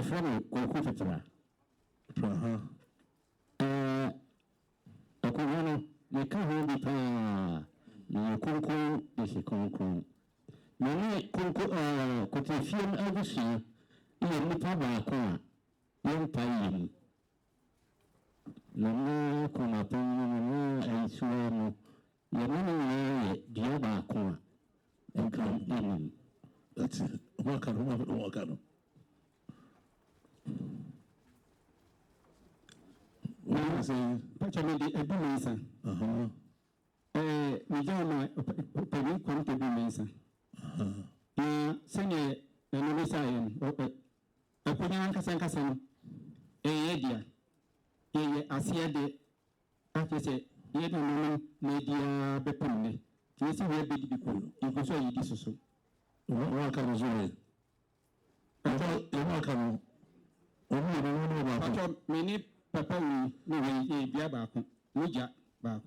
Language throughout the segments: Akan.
from Kokufitra. Akuano, you can't hold it. You conquer this conquer. Many conquer could a film oversee. You only papa, young pine. No come upon and swam. You know, dear Bacoa, and come in. That's it. Walk out. What is a patrimony a bumason? We don't know Penny come to bumason. Senior, and Messiah, a Punan Casancasan, a yedia, a Asiade, after say, yet no media bepone. This is where big people, you go so you disso. What can you I thought you welcome. Only many papa we no be back. Muja back.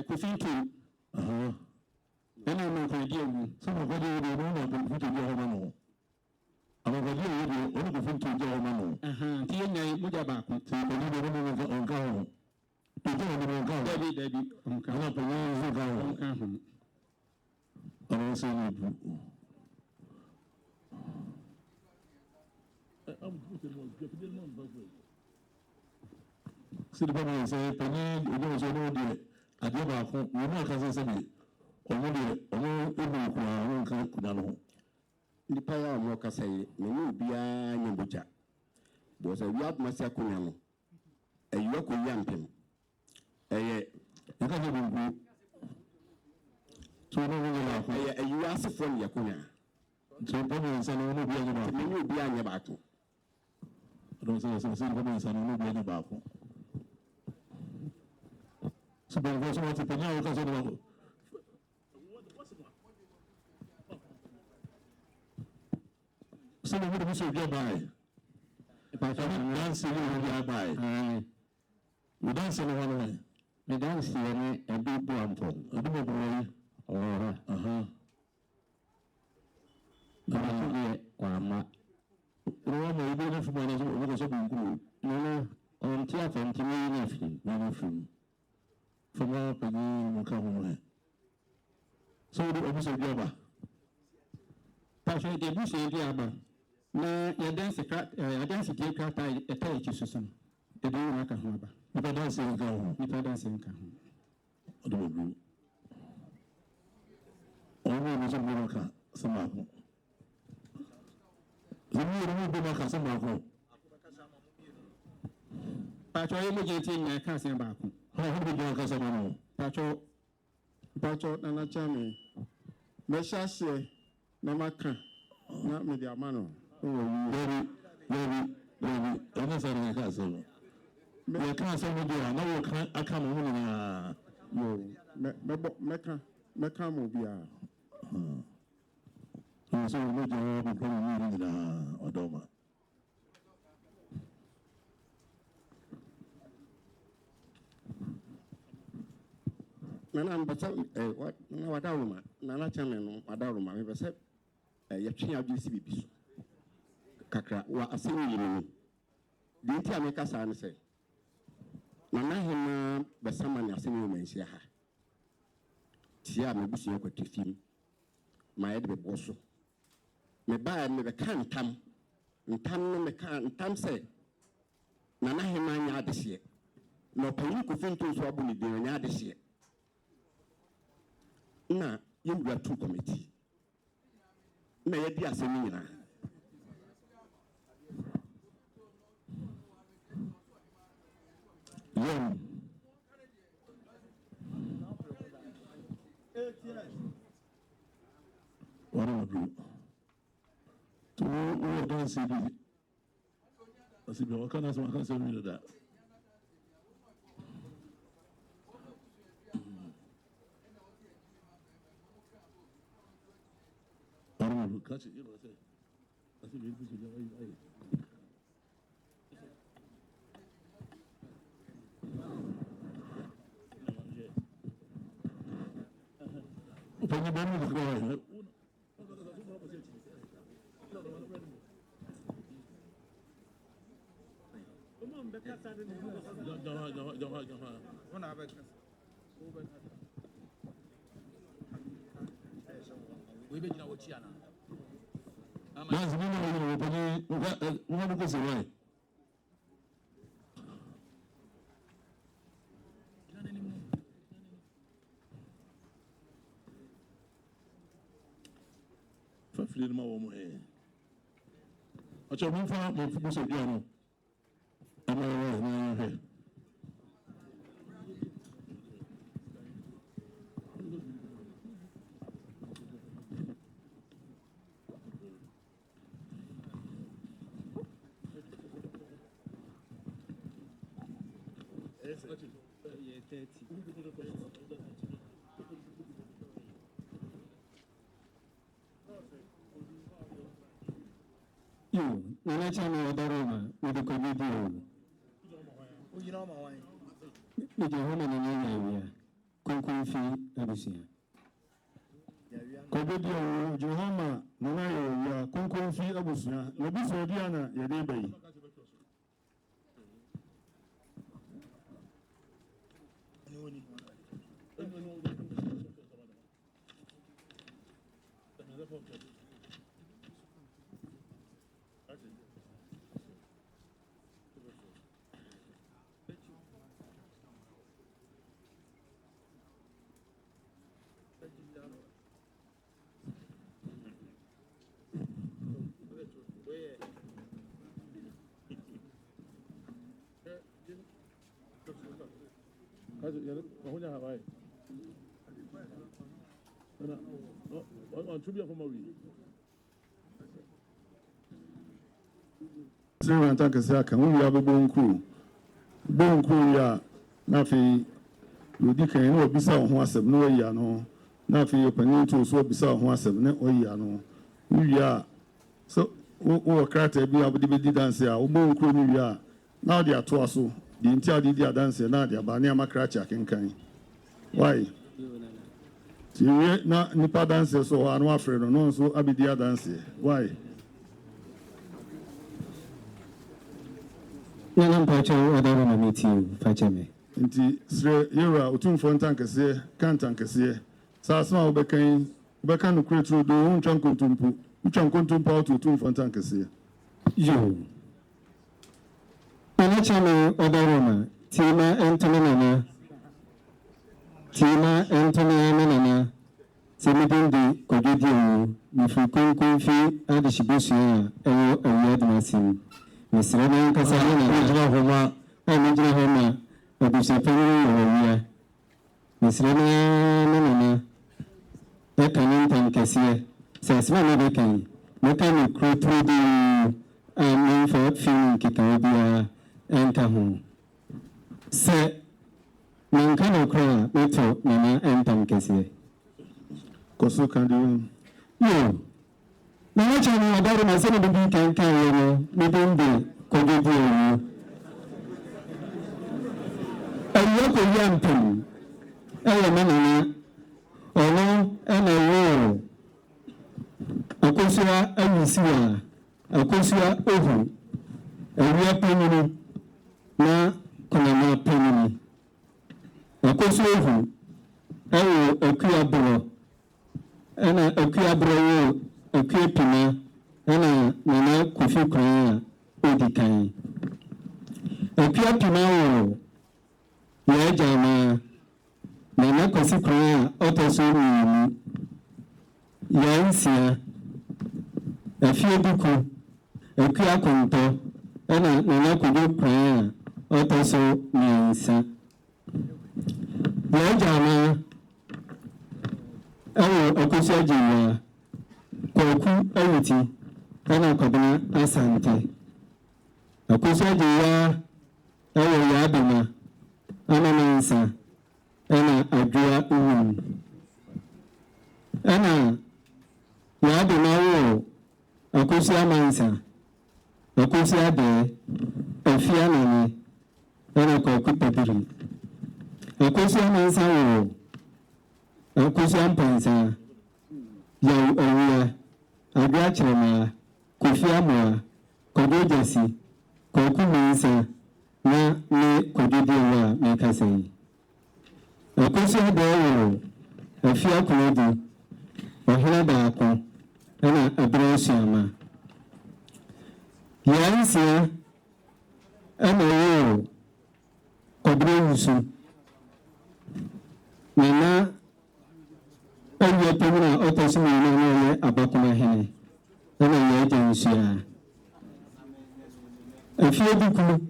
Cooking too. Then I know for dear. Some of what you know, put in your home. I'm a video, only the thing to your home. Tia Muja back. So you believe the on go. You don't go. Debbie, on come up and go. I don't say you. See the problem is Penny, you know, so no dear. I do not home, you know, can say me. Only the power of Moka say, Menu Bia Yambuja was a wild Masakunano, a Yoko Yampim. You ask from Yakuna. So, Pamela said, no, Menu Bia Yabaku. I don't say, Pamela said, no, Bia Yabaku. So, but what's what the Pamela because of so we would also get by. If I don't see you, we by. We don't see one way. We don't see any a big bump. A big boy or Quama. No, maybe for one is open group. No, on theatre and to me, nothing. From our penny will come away. So the officer Gaba. Passion, the bush in Diaba. Na ya dance craft, ya dance game craft a tell you some. The day like a harbor. If I dance in go, if I dance in come. I don't agree. Only was a miracle, some apple. The more be like a some apple. Patcho imitating my cousin back. How would you like a some Patcho and a charming. Mesha Namaka, not me the mano. Very, unnecessary castle. I can't say, no, I come on. Mecca mobile. So, we need to be going in Odoma. Nana, but what Adama, Nana Chaman, Adama, we said, Yachina GCB. Kakra wa asemi yini de nti ameka sa ne se na hema besama ne asemi mensia ha tia me busu yakwati fim ma yede be boso me ba me be kan ntam no me kan ntam se na hema nya adese no panyi ko finto so abu ni de nya adese na yewura two committee na yedi asemi nyina What do I do? To don't see the I see what can I say me that. I don't know, catch it, you know, I say. I see me You, let's have another room with the committee. You know, my wife. With your home and an area. Conconfi, Abyssinia. Comedio, Johoma, Nanayo, Conconfi, Abyssinia, Nobis Diana, Yadebe. Several times I can only have a bone crew. Bone crew, ya, nothing. You can know beside once of no yano, nothing opening to so beside once of no yano. We are so, oh, crater be able to be dancing, or bone crew, we are now they are twasso. The entire Didia dance now they are Banyama Cratcher can. Why? Not Nipa dancer, so I'm not afraid of no, so Abidia dance. Why? I'm patching other than a meeting, Fachame. Inti, Sre, Yura, Utum Fontancase, Cantancase, Sasma Becan to create through the own Chankuntumpu, which I'm going to pout to Utum Fontancase. You. Anachame other woman, Tima Antonina. Tima Antonina, Semidindi, Cogidio, Mufukun Kunfi, Adishibusia, Awua Dumase. Miss Raman Casarina, Homa, and Major Homa, Abusa Family, Miss Raman, a canon Cassia, says one of the king, mechanic crew through the main for film Kikabia and Kahum. Say, Mancano Crow, Metro, Nana, and Tom Cassia. Coso can do. You. Now, China, about my son, can carry within the Cogidio. A local yamping, a man, or no, and a war. A Cosua, a Missia, a Cosua over. A real penny, na Conama penny. A Cosua over. A Kiabro, and a Kiabro. A creepina, and a Nana Kofi Kran, Odikai. A creepina, Yajama, Nana Kofi Kran, Otoso, Yansia, a few buku, a Kiakonto, and a Nana Kofi Kran, Otoso, Yansa. Yajama, a Kosia. Koku Awiti, Anna Kobina, Asante. A Kusadia, Yabima, Anna Mansa, Anna Adria Anna Yabima, a Kusia Mansa, a Kusia de, a Fianani, Anna Koku Pedri. A Kusia Mansa, a Kusian Pansa. Yow Awua, Agrachama, Kofiamwa, Kogojasi, Koku Mansa, na ne kodidi wa me kasai akosi adawo afia konodi ohina baako ana abrasuama yansia ana wo Owusu nana awie pemina otosu na na abakuma hene ana ye jansia afia duku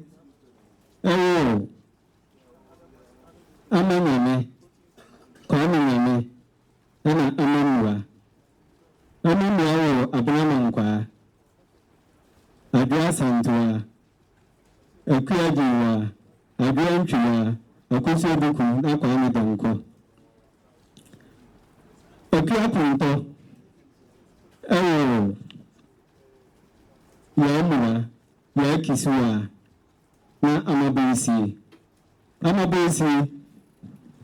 amanyame kwamenyame ana amamwa wo abunamankwa adwa santoa akuajiwa adwa ntwa akoso duku na kwame danko akua punto ya kisuwa na amabesi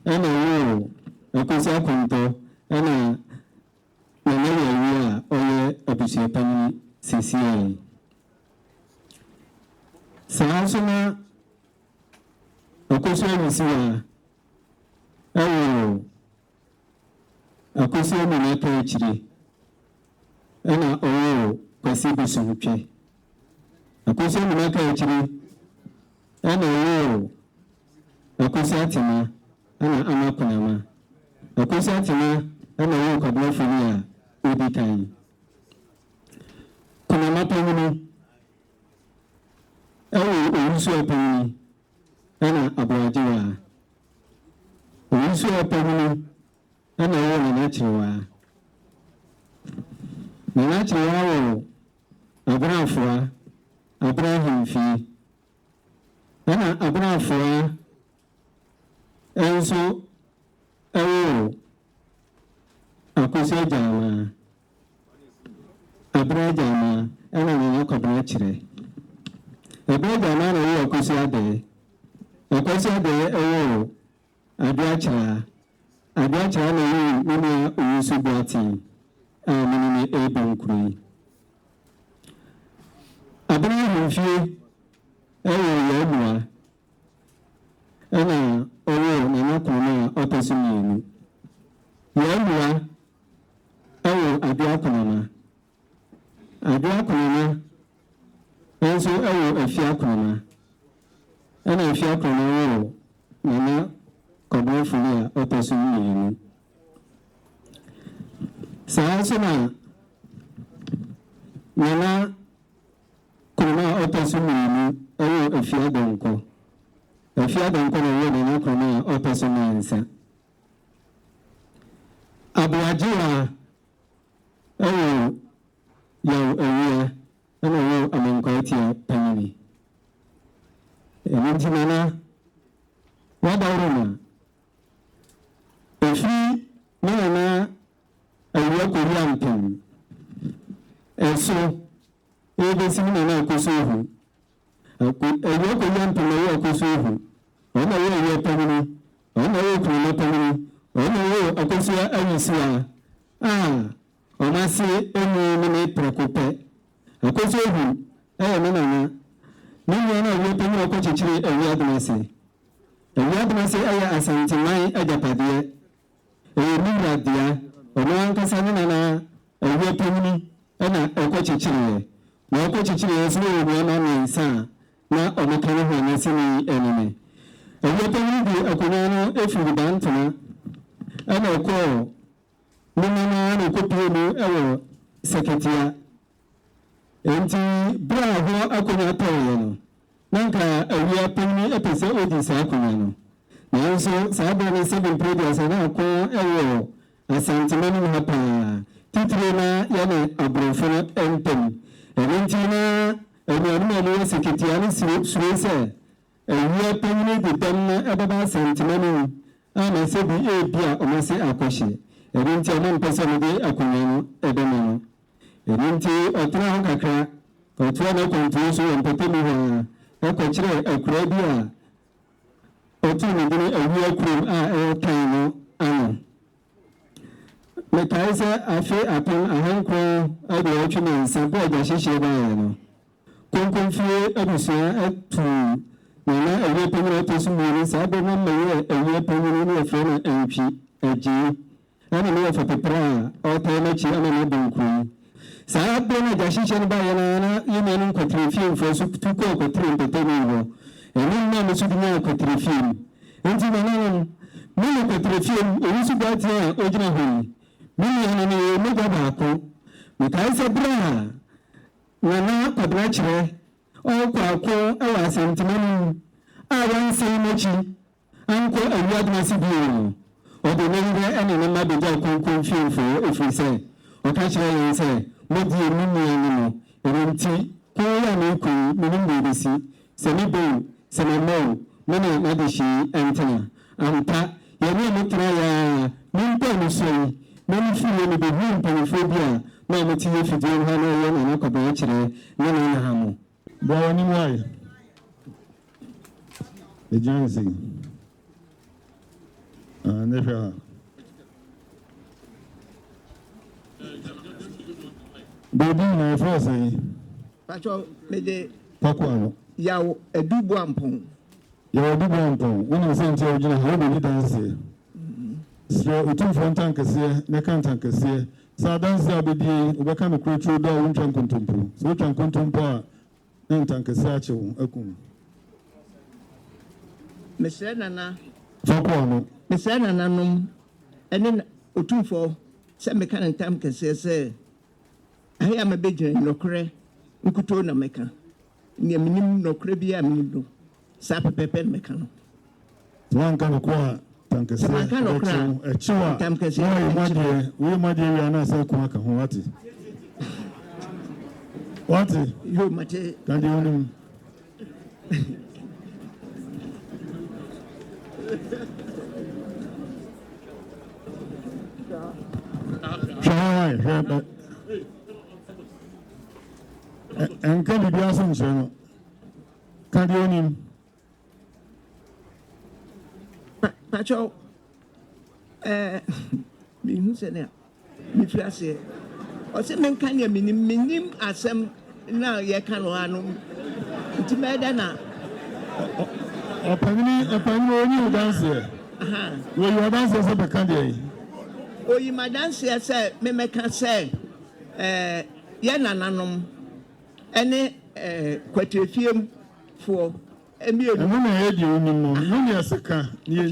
ana wo akoso akonto ana na ya oye abusia pani sisi saasuna akoso misiwa akoso na ka chiri ana kwasi busumpe akoso na ka chiri ana akoso atima ana amakunama akoso atima ana kwabla funia ubitan kuna mapamuni Owusu Boateng ana abuajiwa Owusu Boateng ana wo na chiwa wo abrafua Abraham fi ana abrafua enso akoso jama abrajama ana ne kwabra chire Ebeja na wo akosi ade aduachira na wo nini Owusu Boateng nini ebenkuri Abraham fie yemua ana na kuna otosumiyenu yemua aduakunama enso afia kunama ana afia kunama wo nana kobofulia otosumiyenu saasuna nana kunama otosumiyenu afia donko na wo nana kunama otosumiyensa abuajiwa yaw awia ana wo amankwaitia panini emintimana wadawruma efi nana awia koriampem eso ebesimina na akosohu awia koriampem na akosohu ona wo awia panini ona wo kunama panini ona wo akosoa ayisiwa omasi eni prekope akoso hu nana nini na wo pemu akochichiri Awua Dumase aya Asantehene ajapade muradia ono nkasa nana Awua pemu na akochichiri na akochichiri so wo na mensa na omekane ho na sini enene Awua pemu bi akonya no efuru bantona ana ko nina na kopemu ewo seketia enti bra ho akonya toye no nanka Awua pemu epese odi sa akonya no nanso saaba ne 7 previous na ko ewo Asantehene hapa titire na yana abrofo empem enti na Awua no seketia ni suwese Awua pemu de dem na ebaba Asantehene ana se bi ebia omase akoshe enti amon person de akonya no edeme no enti otra ho kakra otra na kontrol so empatemi ho akochire akura bi otu ni bi Awua kurom kan no ano me kaisa afi apon ahankro ade otwene nsa bo aja hihye ba no konkonfie abusia atu Nana away penny to some money, Sabre away penny of friend and P. A G. I don't know for the prayer or Tanachi and another queen. Sabre Jashishan by Anna, you may contribute for soup to cook or 3 the table. And then Mamma Supina contribute. And to the Many contribute, Owusu Boateng, originally. Many Megabako. Mikaisa Bra. Nana Quadrature. All Quaco, our Asantehene. I won't say much. Uncle Awua Dumase. Or the name and the number of confused for if we say, or catch I say, what do you mean anymore? And tea, Koya Miko, Minimum, Semi-Bow, Semi-Mow, many Madishi, Antenna, Anta, Yamatraya, Minko, many few the room Panophobia, no material for doing Hano and Okabache, Nana Hamo. Boy, anyway. The Jonesy. Never. Baby, my first say. Pacho, me de. Pakuano. Yaw a dubu ampon. Yaw a dubu ampon. When I sent you, you know, how many dances? So, we took from tankers here, Nekan tankers here. So, I dance there with the Ubaka no creature, door, Unchan Contumpo. So, Unchan Contumpo, and tankers, Akum. Mr. Nana. Pakuano. Mr. Nana, and then Otumfo, some mechanic time can say, I am a big no cray, Ukutona meka. Near minimum no crabia minimum. Sapa pepe mecano. One can acquire tankers, a chua, tankers, we might hear an answer, Kwaka, what? You might can you? And can be awesome, sir. Can you name Pacho? Me who said that? Me flashy. Or some men can you minim as some now ye can one to Medana. Opemsuo dance here. Where you are dancing as a candy. Oh, you my dance here, sir. Me can say, Yananum, any quatrifium for a meal. And when I heard you, no, yes, a car, near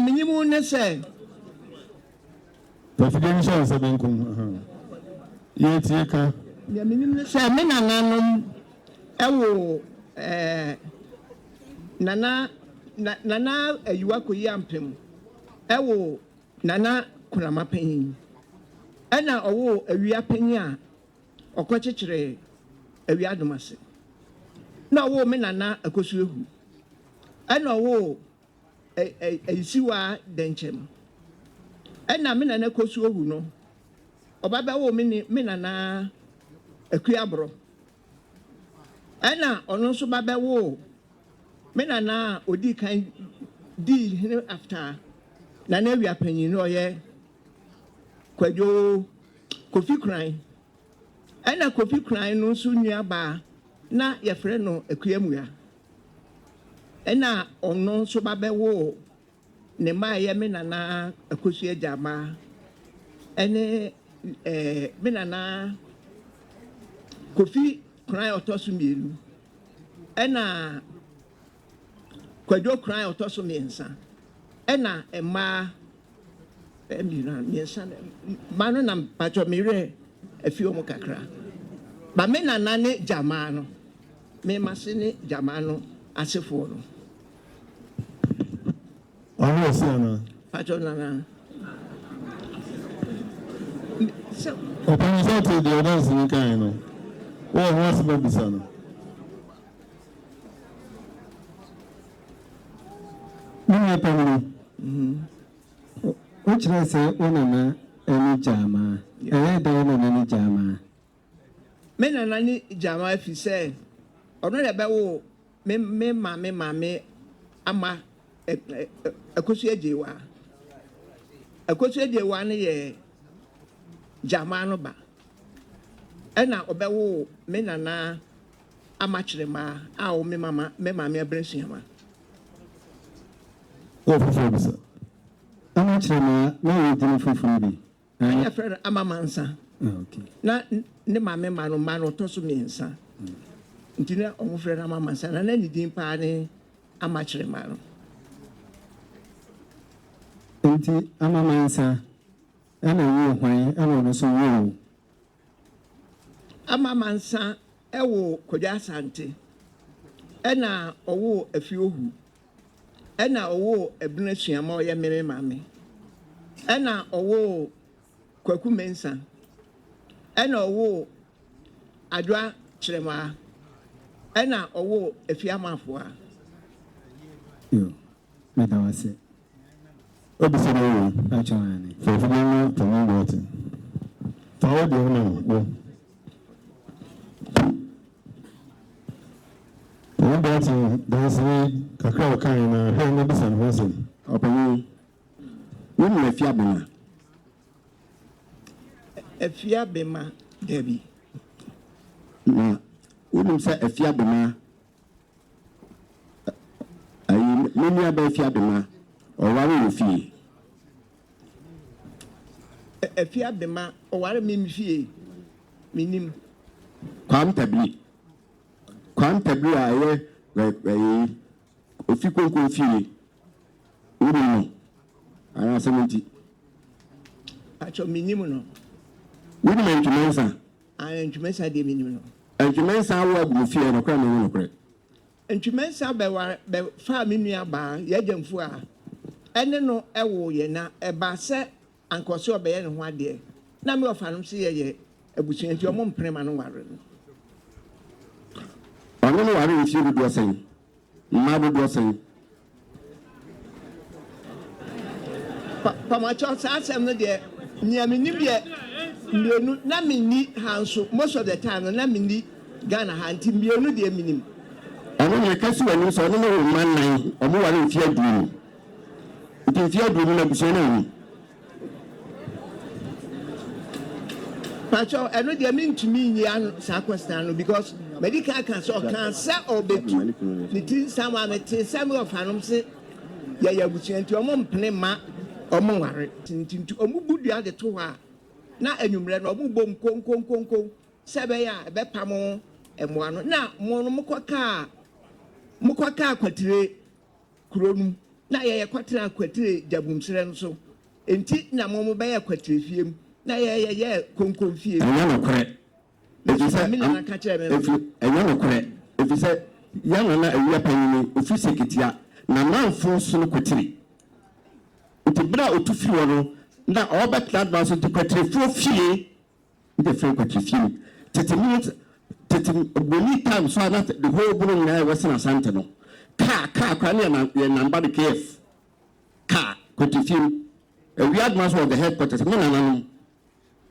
minimum, say. Confidential, Sabankum. Yet, ye car. Near minimum, say, Menanum, Ewo, Nana, a Yuaku Yampim, Ewo, Nana Kuramapen. Ena owo awia panya okochechire Awua Dumase na owo me nana akosu ehu ena owo isiwa denchem ena me nana akosu ehu no obaba wo me nana akuabro ena ono so baba wo me nana odi kan di after nana awia panyi no ye Kwajo Kofi Kran. Ena Kofi Kran no so nua ba na ye frɛ no akuamua. Ena ono so ba bɛwo ne ma ye me nana akosu agama. Ene me nana Kofi Kran otoso mielu. Ena Kwajo Kran otoso miensa. Ena ema Mano na pacho mire a few mokakra. But men are nane Jamano. Me masini Jamano as a follow. I will say, Pacho Nana. So, Opemsuo to the others in Kaino. What was the Bissano? Which I say, Onana, any Jama, I don't know any Jama. men are nane Jama if you say, or not about me, mammy, ama a cosia jewa. A cosia jewa ye Jamano ba. Ena obewo me nana amachirema a o me mama abrensuama o fufu bisa amachirema na wo din fufu bi anya frɛ amamansa okay na ne mama ma no to so mensa nti na ɔmo frɛ amamansa na ne din pa ne amachirema no nti amamansa ana wo hwan ana no so wo amamansa ewo Kodwa Asante ena owo afiohu ena owo ebunasuama oye mere mame ena owo Kwaku Mensa ena owo Adwa Chirema ena owo Afiamafoa yo medawase obisere wo achane fofuna tomo bote tawo de na wo One boating, there's a cacao kind of hair no business wasn't. Opemsuo wonu afiabema Afiabema Debbie na wonu sɛ afiabema ayi menu aba afiabema ɔware wo fie Afiabema ɔware me mfie minim Kwamtabli a ɛyɛ ofi konko fie wonu no ana seminti acho minim no wonu mentwensa antwumensa de minim no antwensa wo agu fie no kwa me no kore antwumensa be fa me nua ba yɛgyamfu a ɛne no ɛwo yɛ na ɛba sɛ ankɔso ɔbɛyɛ ne ho ade na me ɔfa no so yɛ abusuanti ɔmo mprema no ware no ɔno no ware fie do sɛn mma do sɛn pamacho sa asɛm no de nia minim de mienu na minni hanso most of the time na minni Ghana hanti mienu de minim ɔno ne kasi wani so ɔno no wo man nan ɔmo ware fie aduru nti fie aduru na busua na ni pacho eno de mintumi nyi an sa question no because medical can so can sa obetu ni tin sama me tin sama of hanom se ya busuanti omo mpene ma omo ware tintintu omo budua de to ha na anwumre no omo bom konkonkonko sebe ya be pamo emoa no na mo no mokoka kwatire kuronum na ye kwatire kwatire jabumsire no so enti na mo be ya kwatire fiem na ye konkon fie ɛnyɛ no kore efisɛ ɛnyɛ no kore efisɛ yana na awia panyin ofi seketia na manfo so no kwatire nti bra otufiri wɔ no na ɔbɛtla adwa so kwatire fo fie nti fo kwatire fie tete boni time so na the whole bro na Western Asante no ka kwa na number the KF ka kwatire fie awia adwa so the headquarters me na nanom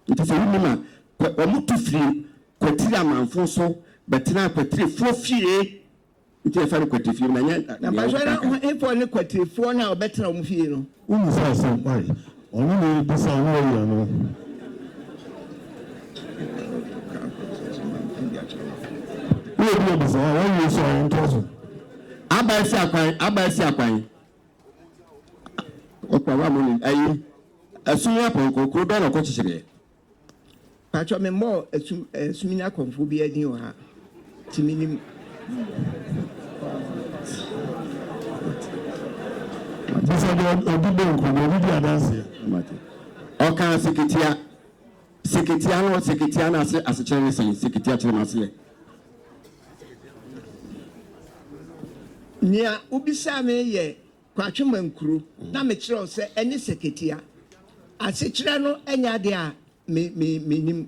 nti sɛ wonu ma ɔmo tufiri kwatire amanfo so bɛtena kwatire fo fie nti ɛfa no kwatire fie na nya na ba so na efo ne kwatire fo na ɔbɛtena ɔmo fie no Who says so? Why? Only this I know. Who is why you so interested? Abasi akwan. Okwa mo ni ayi. Asunya ponko kro do na ko chichire. Pacho me mo asumina konfo bi adin o ha. Timinim. This is the Odubonko, the video dance. Oka seketia na ase chere sen seketia chere mase. Nia ubisa me ye kwatwemankuru na me kire o se ene seketia. Ase kire no enya de a menim.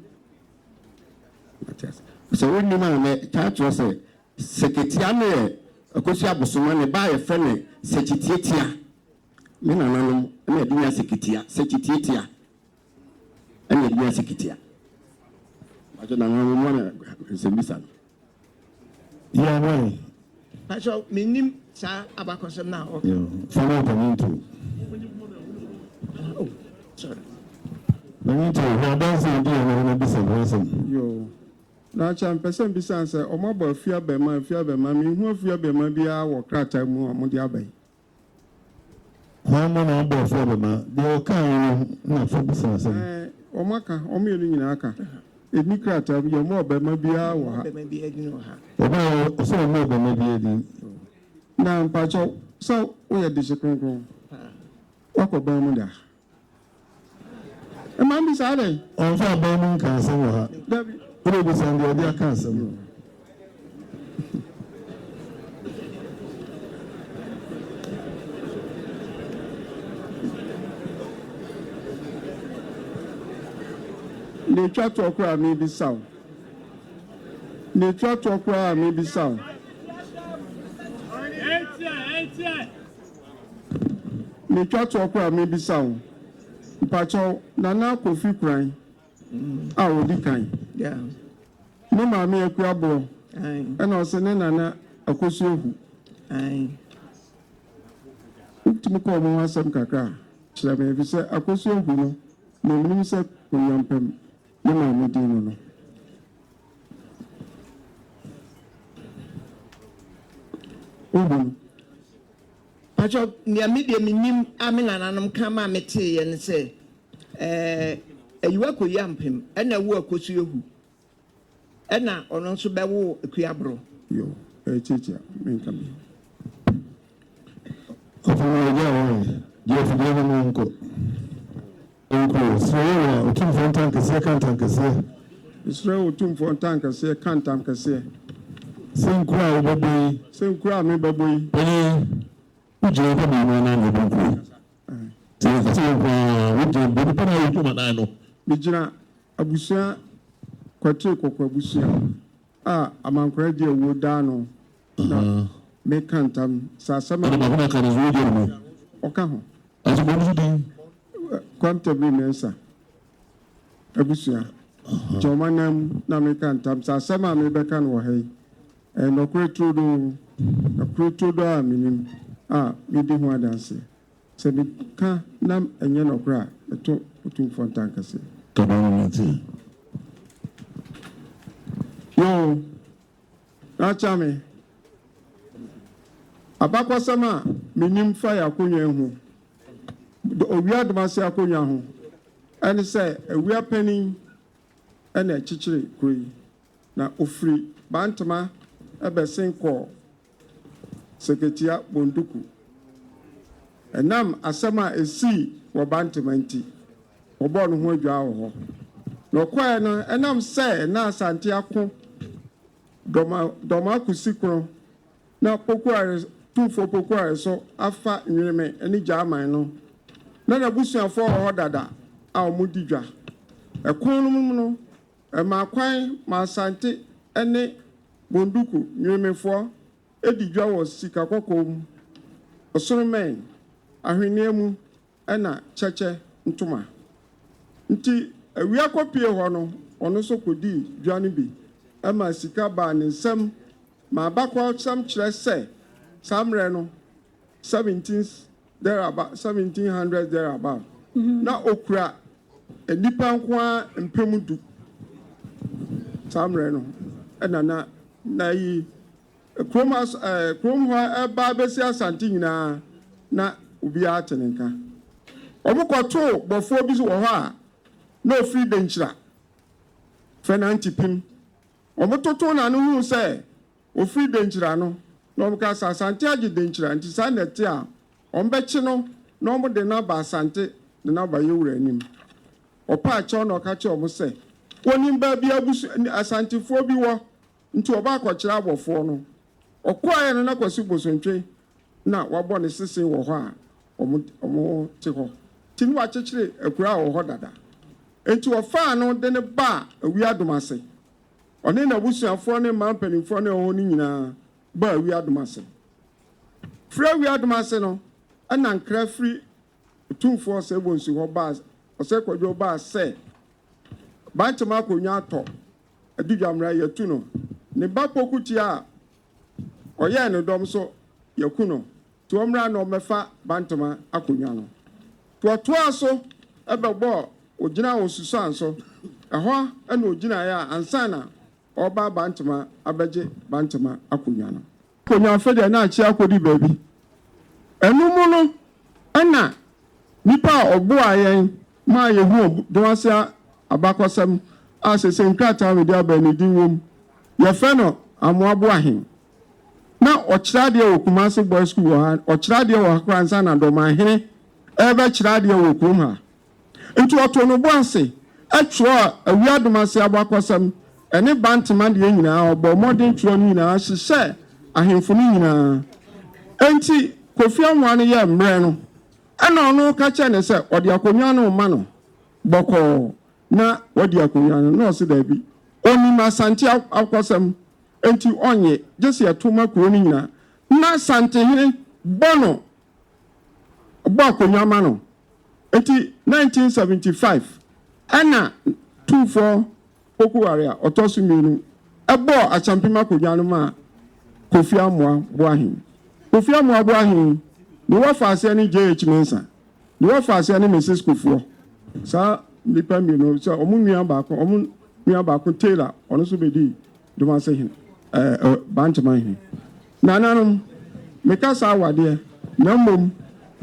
So we ni ma me ka say seketia no ye akosi abosoma ne ba ye fe ne sekitietia. Me na nanom na dunya sekitia sekitietia ene dunya sekitia ajo na nanom mo na sembisa Yeah, right. Pacho minim sa abakosem na o. Yeah, follow Benito. Oh, sorry. Benito, who does the idea of a business person? yo na champesen bisan say omabo afia bema me hu afia bema bia wo krata mu omode abai Mama na abo afia bema de o kan na fo bisan say omaka omielu nyina aka eni krata bi mo bema bia wo ha bema bia di no ha oba so mo bema bia di na mpacho so wo ye de shikronkron wako ba mu da e ma bi sa dai on fa ba mu kan say wo ha dabi o bi san de o dia kan say ne twa to okra me bi saw ne twa to okra me bi saw ne twa to okra me bi saw mpacho nana kofi kran a odi kan yeah no ma me akua bro na o se ne nana akosu ohu utimi ko mo asam kakra kira me bi se akosu ohu no no nim se kunyampem no ma me din no pacho nia media minim amena nanom kama mete ye ne se ayiwa koyampem na wo akosu ehu na ono nso bewo akuabro yo chicha me kam ko fa ya wo je fu de no nko so ya utum fontan ke se kan tan ke se Israel utum fontan ke se kan tan ke se sen kura me baboy uje ko ma na no bunku se ka se ko uje bo pa na uje ma na no bijira abusia kwate kokwa abusia amankora di ewo da no na me kantam sa sama na ba ka zo je no oka ho aso bo zo din kwante bi mensa abusia jomanam na me kantam sa sama me be kan wo hai no kwetrodo a minim me di ho adanse se bi ka nam enye no kra eto utum fontan kase ka ba no ti yo na chame abakwasama minim fa ya konwa hu Awua Dumase akonwa ho ene se awia pani ene chichire koi na ofri bantama ebesen ko seketia bonduku enam asama esi wo bantama nti obo no ho adwa ho no kwae no enam se na asante ako doma kusikro na pokuare tufo pokuare so afa nwireme eni jaman no na busuafo ho dada a omudi dwa ekonum no ma kwan ma asante ene bonduku nwiremefo edi dwa wo sika kokom osoromen ahweniamu ena cheche ntuma nti awia kopie ho no ono so kodi dwa ne bi ama sika ba ne nsam ma bakwa sam kire se samre no 1700 there about na okura enipa nkoa mpemudu samre no ena na yi krom ho eba besi asante nyina na obi atenenka omukoto bofo bi so wo ho a na ofri denchira fenantipim omutoto na no hu se ofri denchira no na omka asante age denchira nti sa nete a ombechi no na omde na ba asante de na ba yewura anim opa acho na okache omo se wonim ba bia busu asantefo bi wo nti oba akọchira abofo no okwaye no na kwasi bosontwe na wabọ ne sese wo ho a omo te ho tinu achechire akura wo ho dada enti wo fa no de ne ba Awua Dumase one na busuafo ne mampanifo ne ho ni nyina ba Awua Dumase fra Awua Dumase no ana nkra fri tumfo se bonsu ho ba ose kwadwo ba se ba chama konya ato adudwamra yetu no ne ba pokuti a oye ne dom so yakuno to omra no mefa bantama akonya no to aso ebebo ogina osusu anso eho na ogina ya ansana Oba Bantama, Abeje, Bantama, Akunyana. Konya Fede na Chia Kodi baby. Enumuno, Anna, Nipa Oboa yen, ma Yehu, Doasia, Abakwasam, as a same crata with their Benedin room. Your fellow, Amwabuahim. Now, Ochradia Kumasi Boys School, Ochradia or Kransan and Domahine, ever Chradia Wukuma. Into Otonobuanse, actual, a weird Dumase Abakwasam. Any bantaman yin now, but modern tronina, she said, I him for me now. Auntie, Kofian 1 year, Mreno. And no catcher and say, or the Aconiano mano. Boko, na, what the Aconiano, no, said there be. Only my Santia Aquasam, auntie onye, just a 2 mark runina. Na Asantehene, Bono, Baconiamano. 1975. Anna, 2-4. Poku area otosuminu ebo achampima kojanuma Kofi Awua Boateng Kofi Awua Boateng ni wa faase ni JH Mensa ni wa faase ni Mrs Kofuo sa nipa mi no so omunua baako Taylor ono so bedi Dumase hin Bantama hin nananom mekasa awade na mom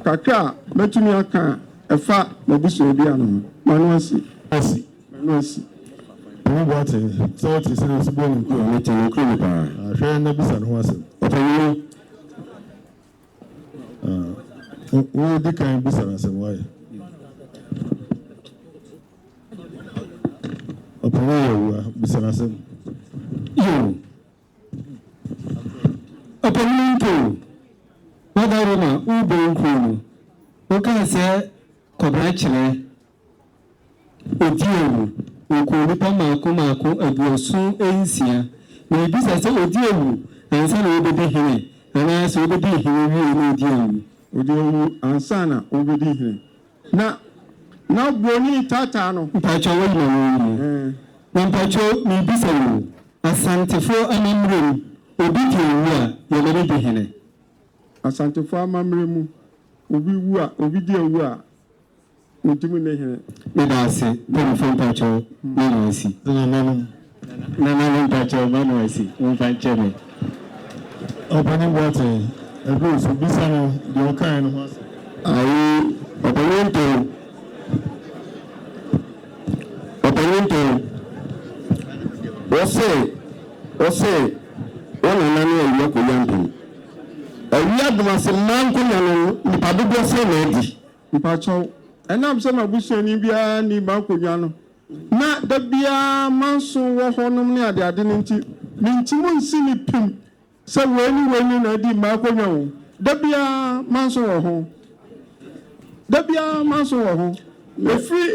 kakra metumi aka efa na buso bi ano manuasi Owusu Boateng, so it is a small including Kronipa. Share Nabis and Wasson. What the kind of business and why? Opemsuo, business. You. Opemsuo. What I remember, Ubo, who can say, congratulate Odieu. Ukunipa mako aduosun ensia na ebisa se odiewu ansa na obedi hene ana se obedi hene wi odiewu ansa na obedi hene na boni tata no mpacho wo na wo mpacho mi bisa wo asantefo amamrem obi diewu a ye na obedi hene asantefo amamrem obi wu a obi diewu a Ultimu nehe. Medase, Penfon Pacho, Manuasi. Nana Pacho, Manuasi, Unfancheme. Opening water, a goose, Bissano, the kind was. Opemsuo. Ose, one and local yamping. Awua Dumase man kunyano, the Padubo Senedi. Pacho. Enam se mabusoni bia ni bankonya no na da bia manso wo honom ne ade nti mu nsi ni pim se weni na di makonya wo da bia manso wo ho efri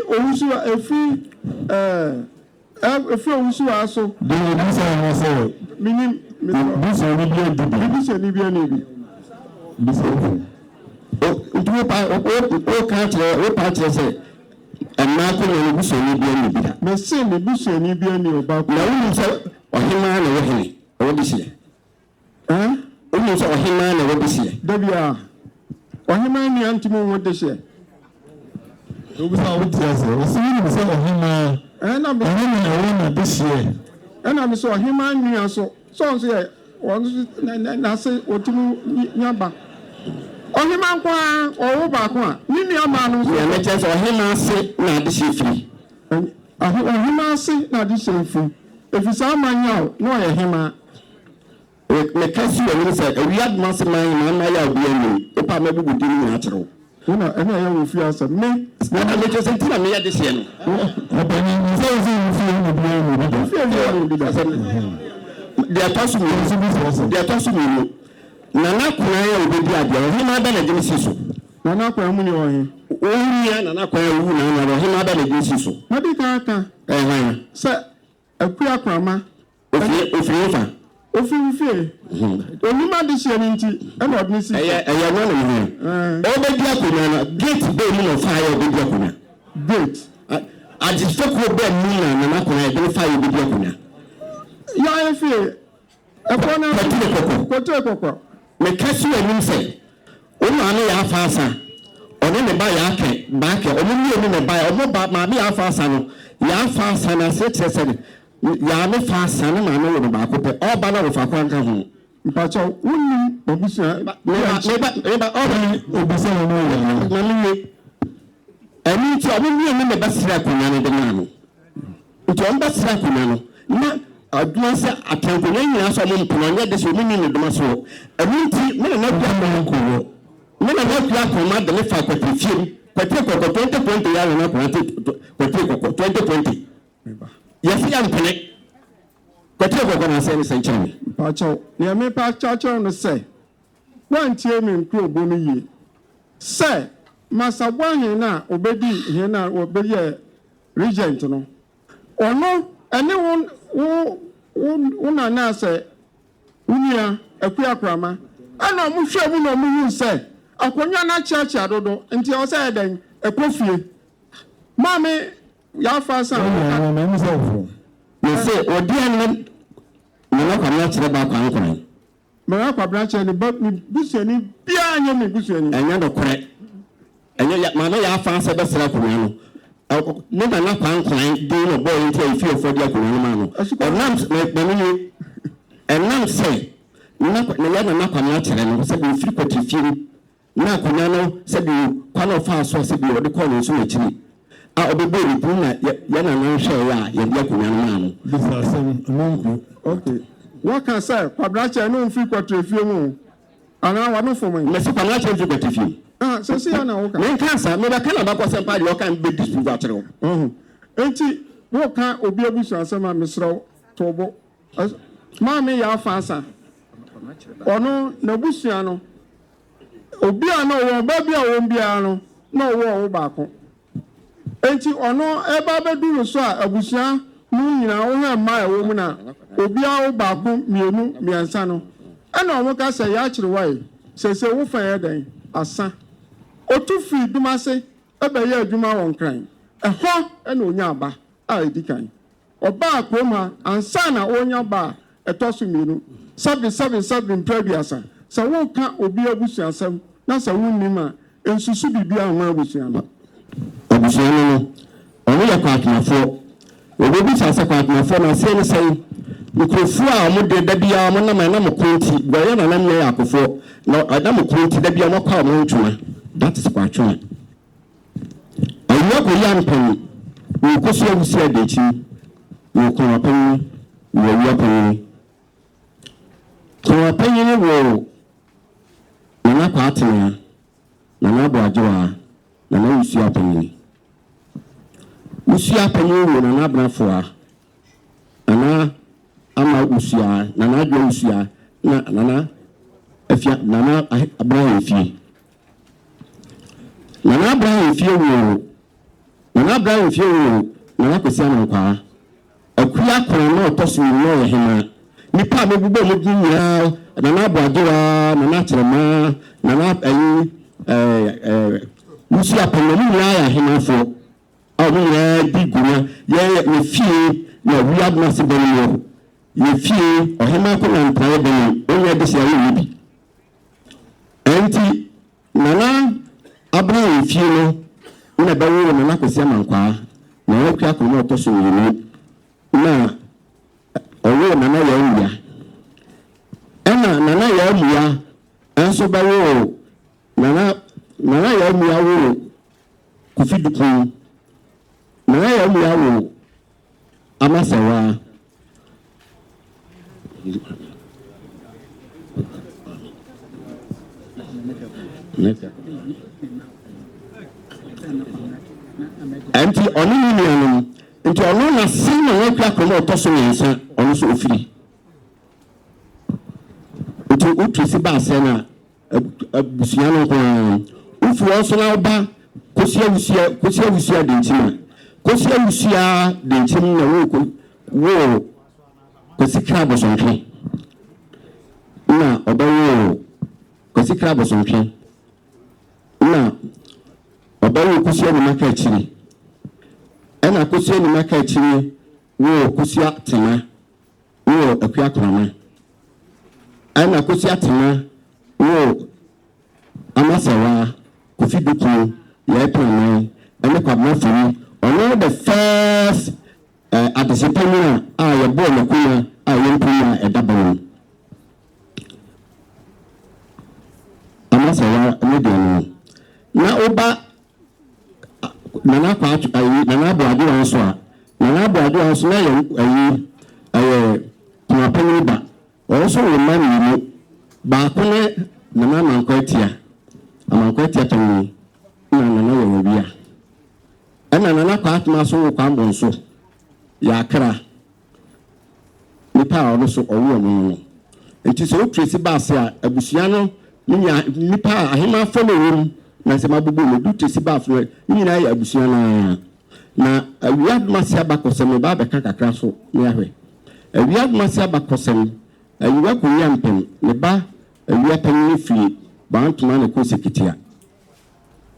owusu aso de bisa no se minim bisa ni bia di bisa o country say amako na busoni bia ni bida me say me busoni bia ni oba na wonu say ohima na wohene o bisi wonu say ohima na wo bisi da bia ohima ni antimo wo de she o bisa o tia say o sini say ohima na me na wo na bisi na me say ohima ni aso so say won na say otimu nyaba Ohima kwa owo ba kwa nini ama no so ya meche so ohima se na de shefiri ohima se na de shefiri efisa amanya no ye hima me kasi we ni say Awua Dumase man na ya obi ani e pa mabugu dini na akero una ena ya wo fi asa me na meche se ntina me ya de she no opani ni say they are possible Nana kwaya obedi ade ohima da na jimsi so nana kwaya mu ni ohe ohia nana kwaya wu na na ohima da na jimsi so madi ka aka se akua kwama ofiri onima de she ni nti e na odni si eye no no obedi akona na gate be ni no fire obedi akona gate ajifeko be ni na nana kwaya de fire obedi akona ya efe ekona kote kokko me kasi we nim say ona no ya fa asa one ne ba ya ke ono ni ne ba ya ono ba ma bi ya fa asa no ya fa asa na se se ya me fa sana ma me wo ba ko pe o ba na wo fa kwa nka ho mpacha wonni obusia ba obisa no ya na me ani ti obi mi me ba sira konya ne de na no to on ba sira konya no na aduma se atankonya nyina so mo mpono nya de so mi ni duma so ani ti me na bia mo ko wo me na bia ko ma de me fa ko fie kwete ko 2020 ya na ko kwete ko 2020 yes ya mpene kwete ko na se ni se nchene mpacha ne me pa chacha no se wantie me nkro bo no yie se masabwa hin na obedi hin na obedi regent no ono ene wo na na se unia akua krama ana mu hwe mu na mu hu se akonya na chiachi dodo nti o se den ekofie mame ya fa sa me se odi an na kwa na chire ba kwa nkran me kwa branch ni busuani bia anya me busuani anya do kore anya ya ma na ya fa sa be sira kwa no ne na kwa nkran de no boy nti afi ofodi akwa no ma no enam say na ya na kwa na chire no se be free kwati fie na kwa no se be kwa no fa so se be odi kwa no so na chiri a obebe ni puna ya na no hwe ya ya dia kwa no ma no disasem amonku okay what can say kwa branch no free kwati fie mu ana wa no fo me se kwa na chire free kwati fie so see na wo ka men kan sa me ba kana ba ko sempa de o kan be dispute a chire enti wo ka obi abusu asema mesro tobo ma me ya fa asa ono na busu ano obi ano wo ba bia wo bia ano na wo ba ko enti ono e ba beduru so a abusia mu nyina wo ha ma e wo mu na obi a wo ba ko mienu miansa no ana wo ka se ya chire wai se wo fa ya dan asa otufi Dumase ebe ya adwuma won kran eho ena onya aba a edikan oba akroma ansa na onya ba etosu mienu sabi prebiasa sa wo ka obi abusu asem na sa wonnima ensusu bibia ho abusu ama abusu no ono ya kwa atmafo obi bi sa kwa atmafo na se ne sai mikrofu a mo de da bia mo na na mo konti gwa na me ya akofo na ada mo konti da bia mo kwa mo ntuma that is kwa twa ayo ko ya mpani wo ko so abusu adechi wo ko apani wo wi apani ko apani ne wo na kwa atena na bo ajoa na usu apani usu apani wo na brafo a ana ama usia na adwo usia na afia na abraham fie na abraham fie wo na kwesi ankwa akuya kora na otoso no hema nipa mebubo mo ginya na abo ajoa na kyerema na musi apano ni ya hema fo awu ya diguna ye fie na Awua Dumase benu ye fie ohema ko na mpae benu onye de sia ye bi enti nana abraham fie no na bawo na kwesi ankwa na akuya kora na otoso ni na owo nana ya nwia ena nana ya nwia enso bawo nana ya nwia wo kufidukun nana ya nwia wo amasawa anti oni ni anu nti ono na sin na wakwa kono otoso nsa ono so ofiri nti utrisi ba se na abusia no ko ufu oso na oba kosia wusia de ntima kosia wusia de ntim na wo kosikra bosonhwe na obawo kosikra bosonhwe na obawo kosia ni maka chiri ena kosia ni maka chiri wo kosia tema wo akua krama ena kosia tema wo amasawa kofiduku ye plan ene kwa mafuri ono the first adesipamina a yɛbɔ nakuna a yɛmpuna ɛdabɔ amasa ya media no na oba nana kwa nana boade wan so a nana boade wan so na yɛ kumapani ba ɔso wɔ man ni ba ko ne nana mankwatia amankwatia tani na nana yɛ bia ɛna nana kwa atma so wɔ kwambon so ya akra nipa a ɔno so ɔwɔ mu no nti so tracy baase a abusua no nipa ahema fo no wom na se mabubu no du tracy baase no nyina ya abusua na Awua Dumase abakɔsɛm ba bɛka kakra so ne ahwɛ Awua Dumase abakɔsɛm Awua Koyampem ne ba Awua panyin fi bantuma ne ko sekitia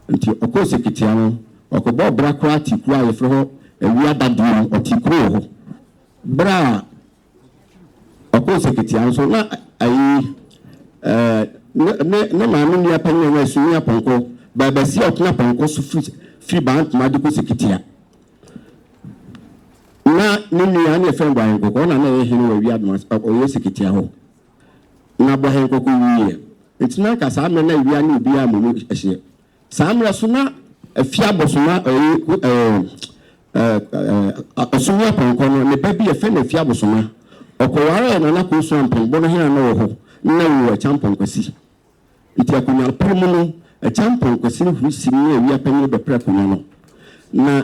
nti ɔkɔ sekitia no ɔkɔbɔ bra kora tikuru a yɛfrɛ hɔ Awua dadum otikuru ho bra ɔkɔ sekitia so na ayi ne maame nua panyin na sunya ponko ba basi ɔtena ponko so fi bantuma de ko sekitia na nini ne fɛn gwan ko na na yɛ hene Awua Dumase ɔyɛ sekitia ho na bɔ hen ko wiye etina ka saa me na Awua ne obi a mo no ɛhye saa mra so na afia bosoma asunya ponko no ne babi efe na afia bosoma okoware na na ko so ampon bo no hena na wo ho na wo champon kwasi nti akonya promo no champon kwasi no hu si ne Awua panyi be pra konya no na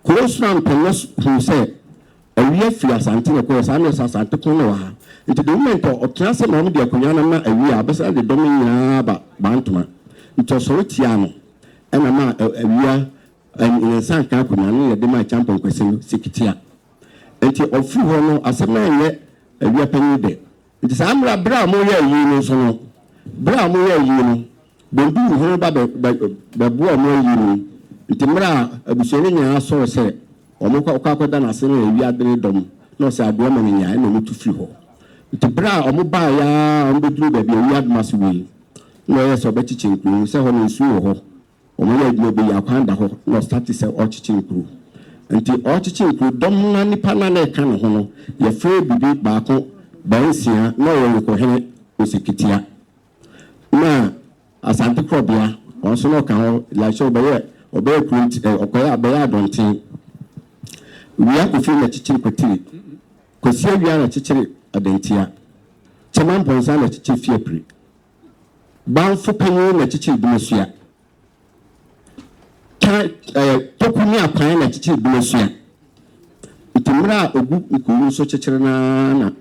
ko so ampon no hu se Awua fi Asantehene ko sa na Asantehene ko no ha nti the moment otena se na mo de akonya na Awua abesa de dom nyina ba bantuma nti so tia no ena ma Awua insan ka ko na ye de ma champion kwese sekitia enti ofi ho no asema ye Awua panyi de nti sa amra bra mo ye yi no so no bra mo ye yi no bondu ho ba bo mo yi no nti mra abusoni nya so se omo kwa da na se na Awua de dom no se ado ma nya na mo tu fi ho nti bra omo ba ya omo beduru ba bi Awua Dumase wi no ye so bechichi nkuru se ho no nsu ho omo ya dimo be ya kwanda ho no start se ochichi nkuru nti ochichi nkuru dom na nipa na na ka no ho no ye fre bibi ba ko bansia no wo ko hene osekitia na asante krobia onso no ka ho la show be kurunti okoya be ya dontin Awua ko fi na chichi kwetiri ko si Awua na chichi adantia chaman ponza na chichi fiepri banfo panyi na chichi Dumase tokuni akwan na chichi Dumase itimra ogu ikuru so chechire na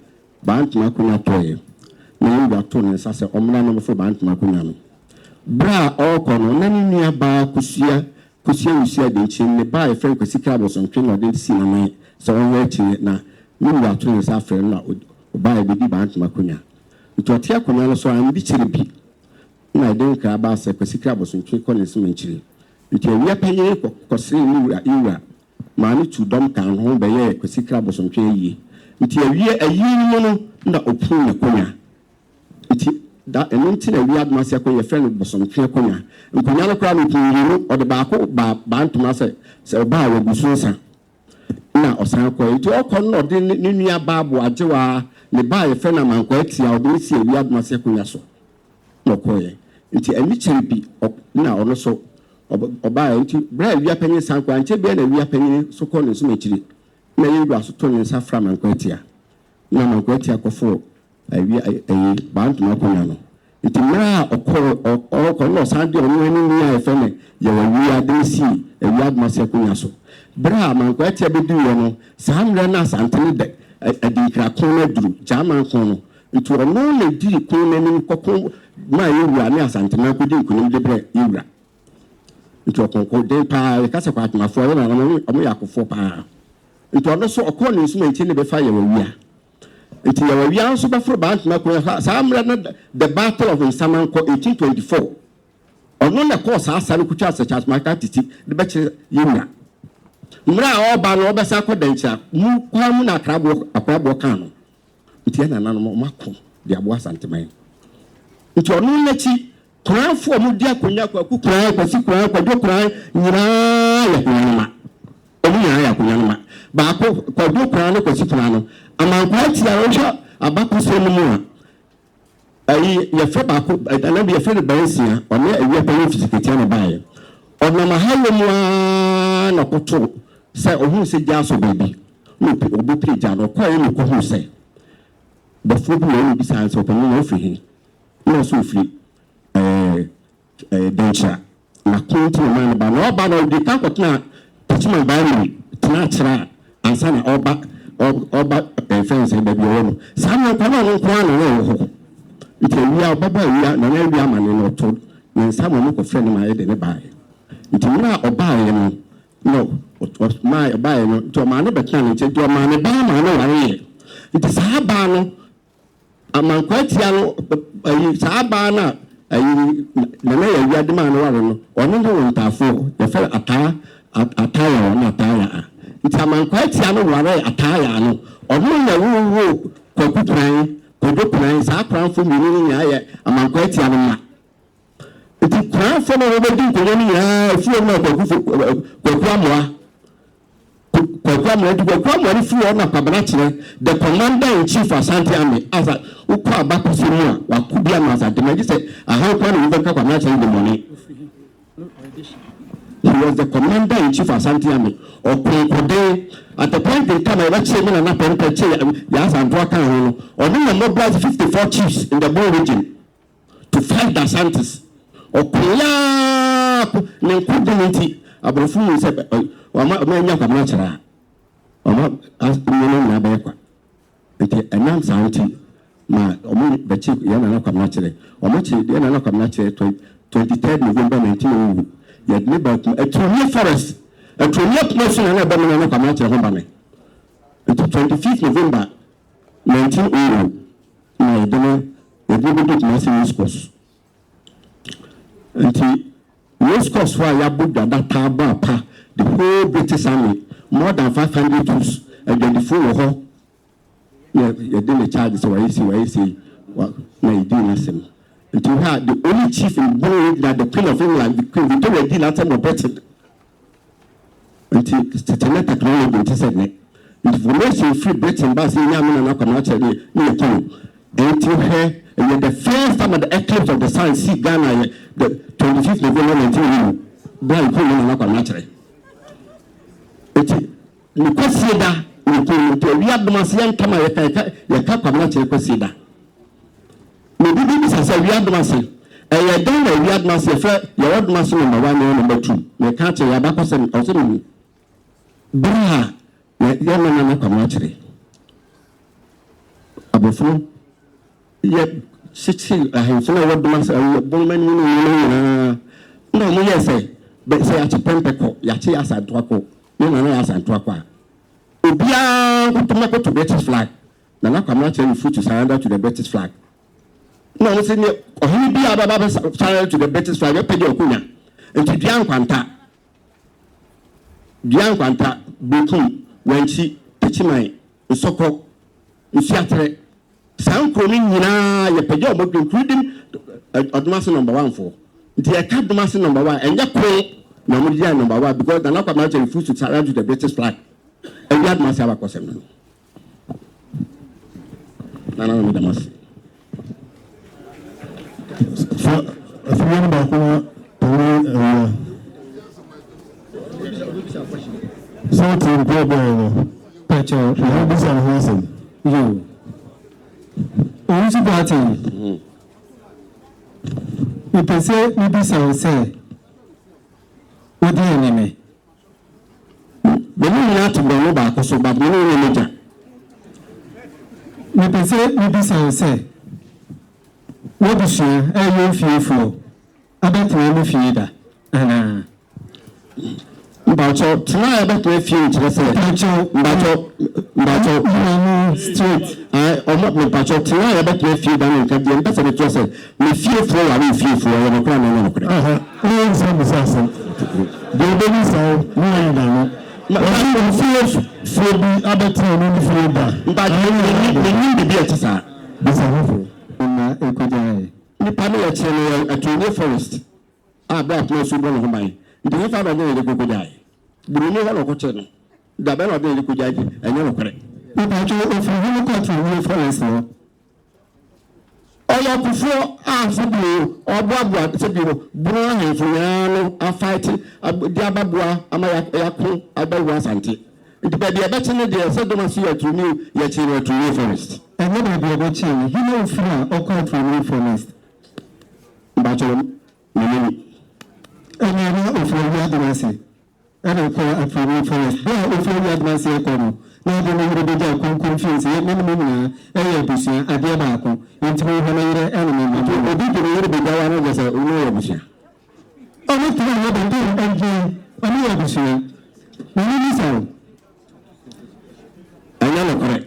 bantuma kunya toye na yimba to ne sase omna no fo bantuma kunya no bra okono na ni nua ba kusia usia de nchi ne ba e friend kwesika aboson twen no de si na mai so won wa chi na yimba to ne sa friend na ba e bi bantuma kunya ntotia kunya no so an bi chire bi na de nka ba se kwesika aboson twen ko ne sim nchire nti Awua panyi ko sri ni wura ma ni tu dom kan ho be ye kwesika aboson twen yi nti Awua ayi mu no na opu ne kunya nti da enunti na Awua Dumase ko ye friend boson twen kunya nkunya no kra no pinyi no ode ba ko ba ntoma se ba wa gusunsa na osan ko nti okon no de ni nua baabo ajewa ne ba ye friend na manko atia ode si Awua Dumase kunya so no ko ye nti ani chempi na ono so oba nti bra Awua panyi sanko anche bia na Awua panyi so ko ne so mechiri na yewu asoto ne sa fra manko atia na manko atia ko fo Awua bantuma kunya no nti mra okọ no sande onu ni ya efene ye Awua de si Awua Dumase kunya so bra manko atia bedu ye no sa mra na Asantehene de adikra kon na duru jaman kon no nti ono na di kon na ni kokon ma yewu ani Asantehene ko di nkunim de bre yewura nti okon de pa ka se kwa atmafo ye na omo yakofo pa nti ono so okọ ni nsu nti ne be fa ye Awua nti ye Awua nso ba fro bantuma kunya sa amra na the battle of Nsamanko 1824 ono na ko sa asare kutwa asachas maka titi de be kire yewura mra oba no obesa ko dancha mu kwa mu na akrabo kan no nti na nanu mako de abo Asantehene nti ono na chi kranfo mu dia kunya kwa kukran kwasi kran kwa do kran nyira ya kunya ma omu nyira ya kunya ma baako kwadu kran no kwasi kran no amankwa tia no hwa abako semu mu ayi ye fe baako ana bi ye fe bansia one ewi apani fisiketia no baaye ona mahayo mu na koto se ohun se jaso baby no obo pija no kwa ye no ko hu se before bi no bi san so panu no free no so free dencha na konti man ba no ba no di ka kotna tachima ba ni tna chira ansa na oba fence baby wo sama kwa no kwa no ho nti ewia baba ewia na na ewia mane no to ne sama mo ko friend ma ye de ne ba nti na oba ye no my oba ye no to ma ne betan nti to ma ne ba ma no ware nti saa ba no amankwa tia no ayi saa ba na ayi na na ewia de ma no ware no ono no wontafo ye fe ataya na ataya nti amankwa tia no ware ataya no ono na wo kokupran kodopran saa kranfo mini ni aye amankwa tia no ma nti kranfo no wo di nkono ni ya fuo na kwakuamoa kwakuamoa ni fuo na kwabana kire the commander in chief Asantehene asa ukwa abakosi mu a wakubia na Asantehene say aha kwa no wo kwabana kire the money. He was the commander in chief Asantehene Okonkode at the point in time I watched him and na penteche ya Asantehene kan ho no na mobilize 54 chiefs in the Bo region to fight the Asantes okoya ne kudiniti abrofu mu se wa nya kwabana kire Oma asino na ba kwa enti enam santi ma omo bechi yana na kwamna kire omo chi yana na kwamna kire 23 November 1900 ya de ba Atunia forest Atunia promotion na ba na kwamna kire ho ba me enti 25 November 1900 na yedene do discourse enti discourse wa ya buda data ba pa the whole British army more than 500 troops and then the full ho you didn't charge so I see what my dynasty until her the only chief in Britain that the Queen of England the Queen Victoria did last time of Britain until the technology interceded information free Britain but in Yamina na come actually until her and the first time at the eclipse of the sun see Ghana the 25th November 1900 by Queen na come actually ni kwasieda ni to Awua Dumase yankama yeka kwamna kire kwasieda ni bibi sasa Awua Dumase e don na Awua Dumase fa Awua Dumase number 1 and number 2 me ka che ya ba kwase o se ni bra ya na kwamna kire abofo ye sitsi ahemfo na Awua Dumase bonman ni no mo yese be se ya chepempeko ya che Asantehene na Asantehene kwa obia kutuma ko to British flag na kwamna kire foot to surrender to the British flag no no say ne ohini bia baba surrender to the British flag e pede okunya enti dian kwanta bekum wanchi techimai nsoko nsiatere sankro ni nyina ye pede obo including Dumase number 1 for enti e ka Dumase number 1 enye ko na mo dia number 1 because na kwamna kire foot to surrender to the British flag Awua Dumase abakosem no na Dumase Afwan ba ko tawo something problem Pacho ya bisa hasan yo Owusu Boateng we pese we bisa say odi eneme beni na to bo ba ko so ba beni ni meja we pese we bisa say what is your fearful about the feeder ana Mbacho tena ya beto efie nchire se mbacho straight omo mbacho tena ya beto efie ba nka die mpese beto se me fearful wa me fearful ya no kra no kra no some sasa do be so no no ma fearful bi abetro no feeder mbacho ni bi etisa bisa hofo na ekojae ni pano ya chene Atunia forest ba to so bo no ban ndi fa ba no de gogo dai buru ni ho ko chene da bɛ na ɔde ne ko gyaji ɛnyɛ no kore Mpacho ofiri home court review forest no. ɔyɛ kufuo a fubio ɔboaboa sebio buro ahemfo nyinaa no afight de ababoa ama yako abawu Asante nti baabi ɛbɛkye no deɛ sɛ dɔm so yɛtumi yɛkyerɛ yɛtumi forest Ɛnyɛ baabi ɛbɛkye no hina ofiri a ɔkɔ review forest. mbakyerɛ menini Ɛnyɛ na ofiri Awua Dumase ɛna kɔ review forest bɛɛ ofiri Awua Dumase ɛkɔ no na ɔde no yere bɛgya confuse yɛ mene mu nyinaa ɛyɛ abusua adeɛ baako nti mo hɔ no yere ɛne me ma obi de yere bɛgya wa no gye sɛ ɔno yɛ abusua ɔno tiri yɛ bɛnte ɛgye ɔno yɛ abusua na ne nisa o ɛnyɛ no kore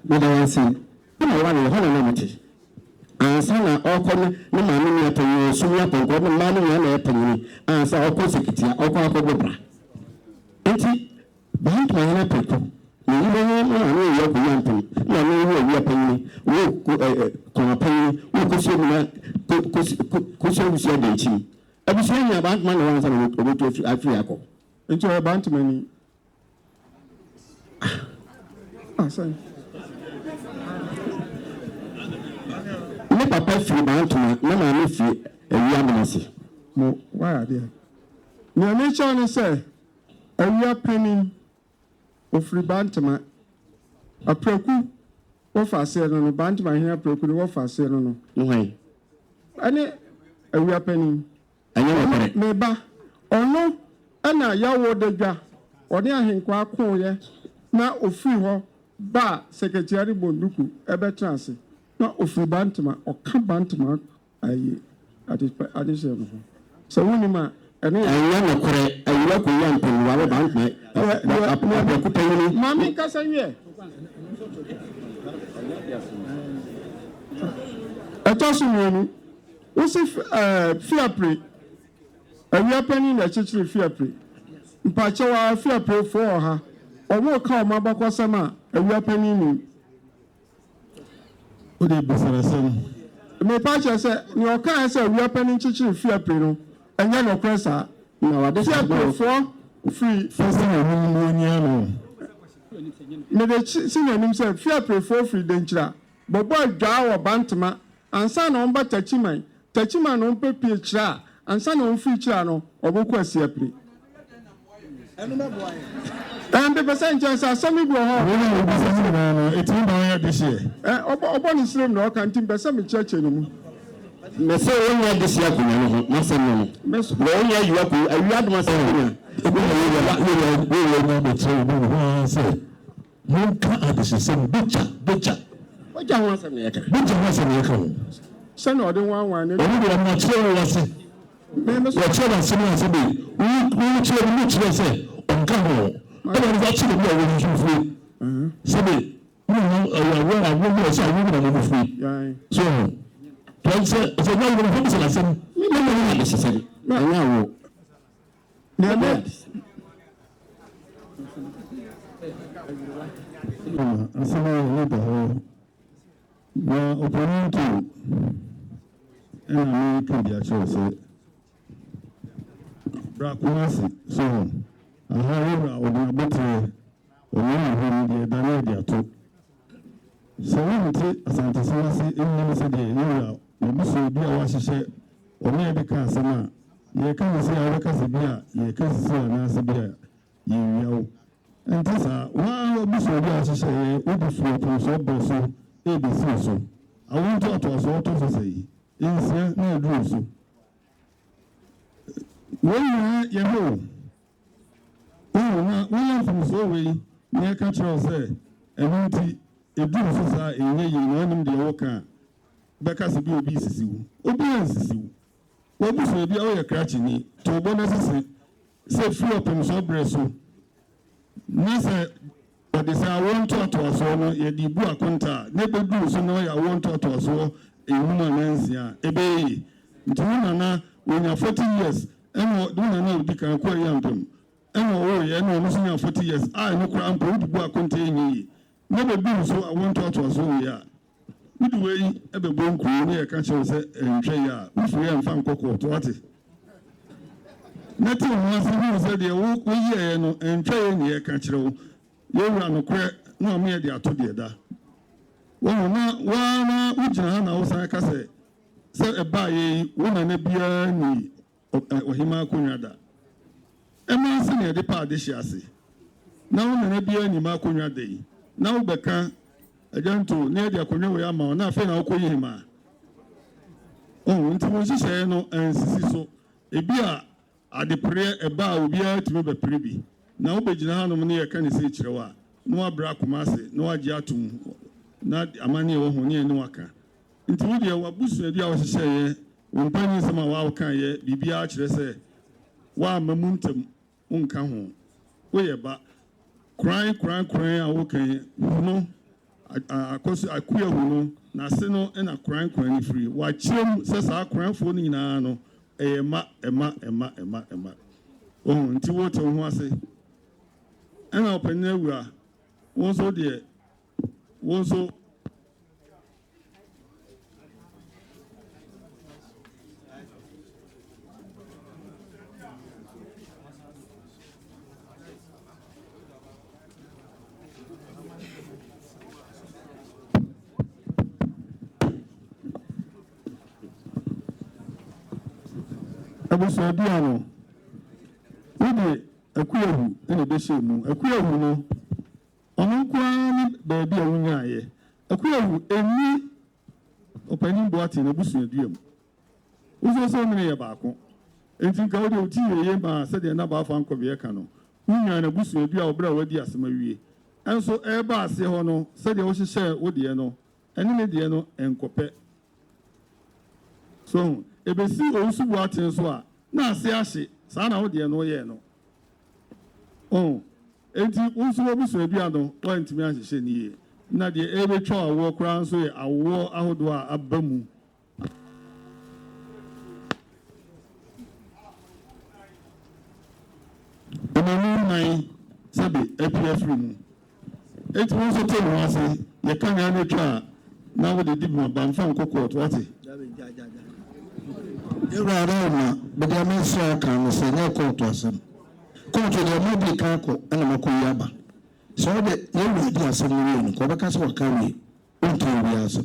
meda wansi ɛna wa no hɔ na mate ansa na ɔkɔ ne maame ne apanyin so ne apɔnkɔ ne maame ne na apanyin ansa ɔkɔ sekitia ɔkɔ akɔbɔ bra nti bantu ayana peko ni ile na yɛ ko yampem na no yɛ yɛ panyin wo ko panyin wo ko so na ko so bi sia de nchi abusua nya bantu man na wansa na obeto afiri akɔ nti ɔyɛ bantu mani sorry ne papa firi bantu na maame firi Awua Dumase mo why are there ne ne kyɛw ne sɛ Awua panin ofiri bantama apraku wofa ase no bantama hia apraku no wofa ase no hwan ane Awua panin anya no kore me ba ɔno ana yawo dadwa ɔne ahenkwa akoyɛ na ofiri hɔ ba secretary bonduku ɛbɛtra ase na ofiri bantama ɔka bantama ayi adehye no ho sɛ woni ma ɛne anya no kore Awua ko yampem wa bantama apraku panyin mami kasa wie ɛtɔ so mmienu wosi fiapre Awua panin na kyekyere fiapre mpakyɛ wa fiapre fo ɔha ɔmo ka ɔmo abakɔsɛm a Awua panin ni o de busara sɛm me pa kyerɛ sɛ ne ɔka sɛ Awua panin kyekyere fiapre no ɛnyɛ no kora saa na wade fiapre fo free fɛsɛ na ho mu onyia no me de si n'anim sɛ fiapre fo free denkyira bɔbɔ adwa wɔ bantama ansa na ɔmba tachiman no mpɛ pie kyira ansa na ɔmfiri kyira no ɔbɔkɔ asiapre ɛnde pɛsɛ nkyɛn sɛ asɛm bi wɔ hɔ wona obisa na no etimi ba ya de hye ɔbɔ ne srem na ɔka ntim pɛsɛ me kyerɛkyerɛ no mu mese wonya de sia kunya no ho masɛm no no na wonya Awua ko Awua Dumase kunya ebi na yɛ na betre no ho sɛ monka adesesɛm becha wagya ho asɛm na yɛka becha ho asɛm yɛka ho sɛ na ɔde wanwan ne ɔno de na kyerɛ wo wase wɔkyerɛ asɛm na asɛm bi wo kyerɛ wo kyerɛ sɛ ɔnka ho ɛna no kyerɛ bi a wo nso fue sɛbe wo wo sɛ wo na mo fue so Prensa, se no lo vamos a hacer. no necessary. No. Asama leba ho. Na opponent ena me kan dia cho se. Bra kumasi so. Aha ora ona betre. Ona ho dia da dia to. So nti Asantehene se enu se dia enu obiso bi a wahyehyɛ ɔno yɛ de ka asɛm a yɛka ne sɛ awɔka sɛ bi a yɛka sɛ anaasɛ bi a yɛwia wo nti saa waa obiso bi a wahyehyɛ yɛ wode firi ɔpɔnso bɔ so ɛbɛsi so awo nto atoa so ɔtɔ so sɛ yi nsia na ɛduru so wɔn nyinaa yɛhɔ wɔyɛ mfomsoɔ wei na yɛka kyerɛ sɛ ɛno nti ɛduru so saa ɛnyɛ yi na ɔnim deɛ wɔka a bɛka sɛ bi obi sisiw obi ansisiw obi so bi a ɔyɛ krakye to bɔ na sɛ firi Opemsuo brɛ so na sɛ ɔde sɛ awɔ ntoatoasoɔ no yɛde bu akonta a na ɛbɛduru so na ɔyɛ awɔ ntoatoasoɔ ɛnum anansia a ɛbɛyɛ nti wo nana wɔnya 40 years ɛna wo nana ɔdi kan kɔ yɛ mpem ɛna ɔwɔyɛ ɛna ɔno so nya 40 years a ɛno koraa mpo wode bu akonta ɛnyɛ yi na ɛbɛduru so awɔ ntoatoasoɔ wei a wodi wei ɛbɛbɔ nkuro ne yɛka kyerɛw sɛ nhwɛ yi a wofiri yɛ mfa nkɔkɔ to ate Nothing was who said the walk we and try in the country. You run a crack, no mere the atodia. One, which I was like I say, a buy woman a beer ni or hima kunyada. A man senior the part this year. Now, a beer ni makunya day. Now, Becca, a gentle near the Akunya Yama, nothing I'll call him. Oh, until we say no, and so a beer at the prayer a bar will be out to be privy. Now, Bejana near can say Chihuahua, no Brakumase, no Ajatum, not Amani or Honia Noaka. Until we are Busu, the hours say, when Penny some of our can ye be archer say, Wa Mamuntum, Uncaho. Way about crying, okay, no. I queer woman, Nasino and a crying free. Watch him says our crying for Nina, Emma. Oh, until what I say. And I'll pen there, was so dear, was so. Abuso Diano. Udi akuyahu ene beshemu. Akuyahu no. Ono kwa baby awunya ye. Akuyahu eni Opemsuo Boateng abuso aduam. Uzo so mene ye baako. Enti nka odi oti ye ma se de na ba fa nkobe ka no. Unya na abuso adua obra wadi asema wie. Enso eba ase ho no se de wo hyehyɛ wodi no. Eni ne de no enkope. So ebesi Owusu Boateng so a na ase ahye saa na wo de no ye no oh enti Owusu Boateng adua no wa ntimi ahye ni ye na de ebetwa awo kra nso ye awo ahodo a abamu amanu nai sabe APF mu enti wo so te no ase ye kan ya no twa na wo de di mu ba mfa nkokɔ to ate Rarama, but the American can say no court to us. Come to the mobile carco and a Makoyaba. So that you will be a submarine, Cobacas or carry, until we ask.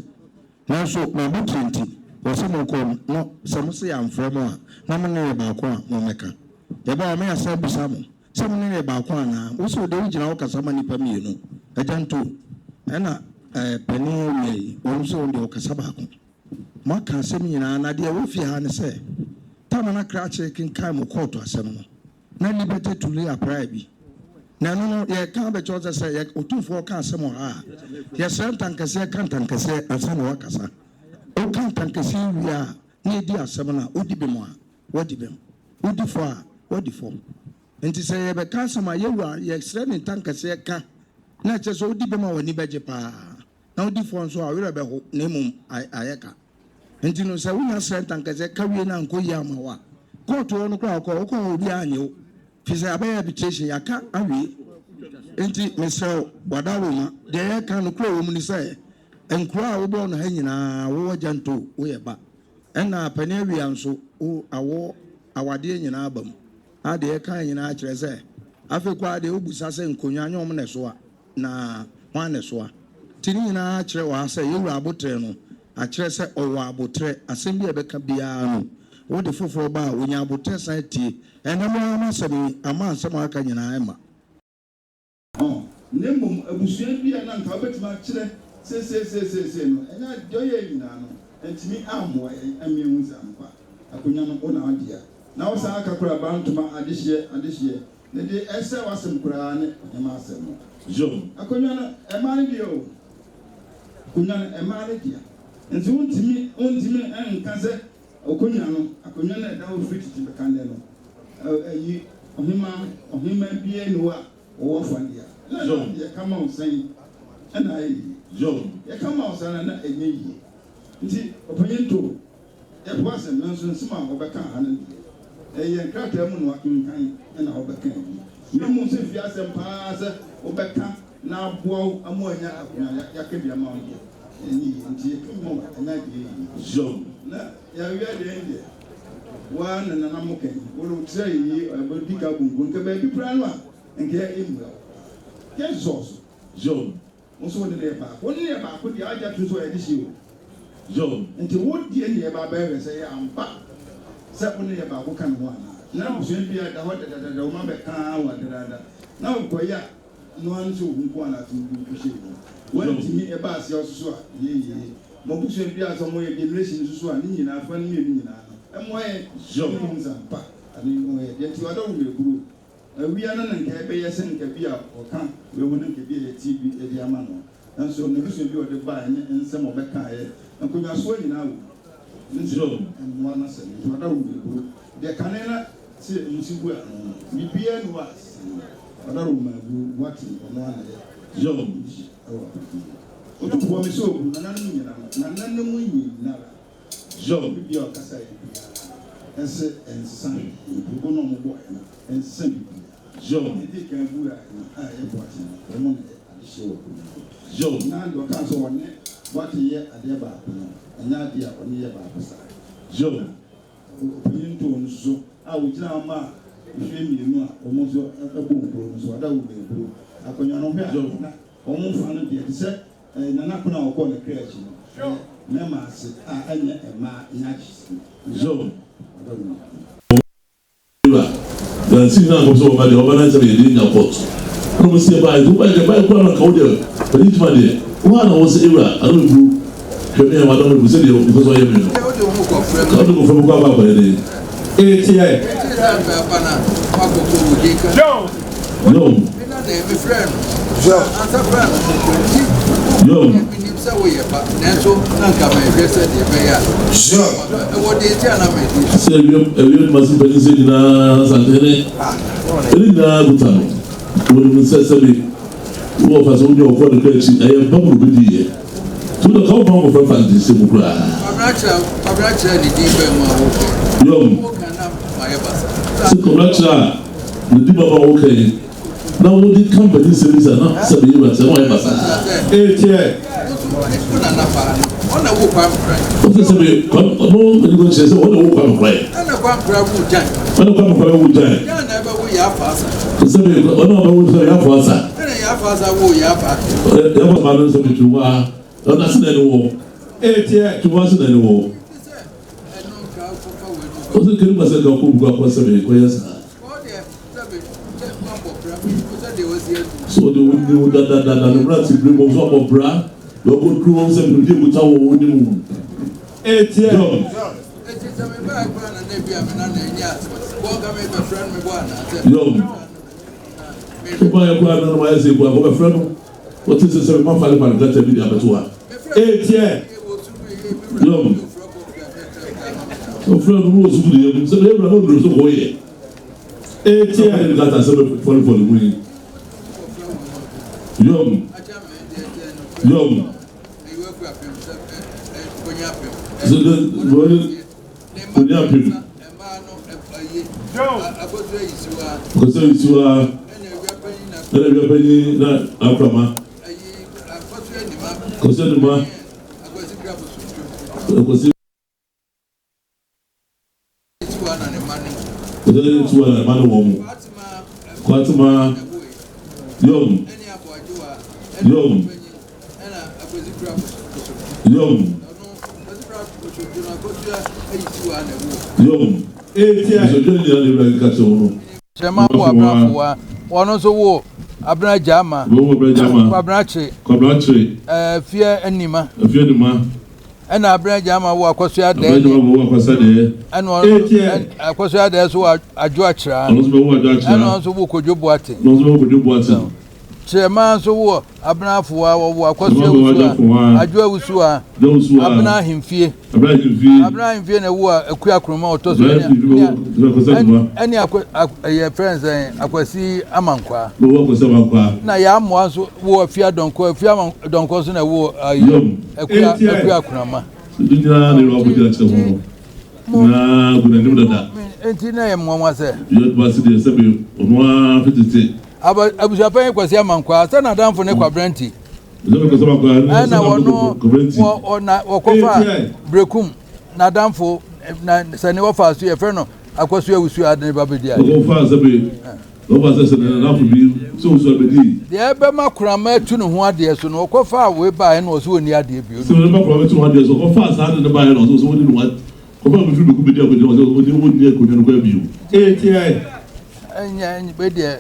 Now, so my book 20 or someone called no, some say I'm from one, Namane Bakwa, Momeka. The bar may have said some near Bakwana, also the original Casamani Pamino, a gentle, and a penny, also the Ocasabaco. Maka semina na dia wo fi ha ne se tamana krache kin kai mo court asem no na liberty to lay apply bi na no ye kan be choose se ye otufo ka asem ha ye sem tankase kan tankase asa na wakasa o kan tankase wi a na di asem na odi be mo a wodi bem odi fo a wodi fo enti se ye be ka asem a ye wa ye sre ne tankase ka na che so odi be mo wani beje pa na odi fo nso a we be ho na mum ayeka enti no sa wunya srenta nkeze kawie na nkoyi amawa court no kwa ko obi anyo fi say abaya arbitration yaka awie enti mesel wadawoma de yaka no kwa wo mu ni say enkura wo bo no ha nyina wo janto wo yeba ena pani awie anso o awo awade nyina abam ade yaka nyina akire say afekwa de obusa say nkonya anyom ne so a na hwan ne so a tini nyina akire wa say yewura abotre no akire se owo abotre asem bi ebeka bia no wo de foforo ba wonya abotre san tie enamo amasem amansem aka nyina ema nemmom abusua bia na nka obetima akire se no enya doye nyina no entimi ammo amiemu zampa akonya no ona adia na wo sa aka kura bantuma adehye ne de ese wasem kura ne ema asem jo akonya no ema ne dio akonya no ema ne dia nti untimi enka se okonya no akonya na da ofiti ti be kan no ayi ohima bie no a wo fandia jo ye kama usan ana ayi jo ye kama usan na enye yi nti opanyento ye boase no nso nsima obeka hanan ye krata mu no akinkan na obeka yi mu se fi asem pa se obeka na aboa amoanya akonya yakebia ma onye ni nti kuma ana di jo na ya wi ade ndi one and an amoke. Will say ye about the Gabu, can be prima and get him well. Yes, also. Joe. Also, the neighbor. Only about put the idea to swear this year. Joe. And to what the end about baby say, I'm back. Certainly about what can one. Now, should be at the water that the woman can want the now, boy, no one to one to appreciate. When to me about your swat, ye, Mobush be as a way generation to swat, in a funny meaning. And why Jones and Pat, I mean, yet you are not a group. We are not in Cabia and Cabia or come, we wouldn't be a TV at the Amano. And so, never should be the buy and some of the Kaya, and could not swear now. And one said, you are not a group. The Canana said, you see, well, we be and was. I don't know what one Joe. Opemsuo, Joe, be your Casay. And say, and son, you go no more and send Joe, he can do Joe, now you can't so on it. What a year at the back, and not the upper near Baptist. Joe, opinion to so I would now. If you almost a boom, so that would be a blue. I can know almost 100 years, and I'm not going to call the creation. Nema said, I am my Natchez. Joe. The signal was over the organizer in the port. I was say by the Bible Coder, but each money. One was era, I don't know. Madame was saying, because I am. How to go from Baba by the day. Asantehene. Elina Butano. When we say who of us only for the church, I am bubble with you. To the compound of fantasy, Simukra. So, the people are okay. Now, what did company say? Not say you were saying, what's the so the window that the rats bring of bra, the good crews and the with our window. What is this? My father and better be the abattoir. So, friend was good, so they were not so away. Got us for the win. Yum. So the because you are Aframa. One also war Abra Jama, Abrache, fear anima, and Abra Jama walk was there, and was there so a Joachra, and also Owusu Boateng. Chairman so war Abra for our Owusu Abra him fear. Abraham Vienna war a queer chroma any friends akwasi amankwa na ya amwaso wo afia donko afia donko so na wo a queer chroma na gudanim dada enti na yemwa se yo basi de sebe onwa fitete abujapan kwasi amankwa sa na danfo ne kwabrenti na wono ona wakofa brekum na damfo na sani wafa so ye fe no akwaso Owusu adene ba bedi ade go fa sabe over say na for be so bedi de be makrama atu no ho ade so no kofa we ba e no so oni ade bi so na makrama atu no ade so ko fa sa ade ba e no so woni no ko ba me fi be ku bedi akodi no so woni e ko no ko bi enya be de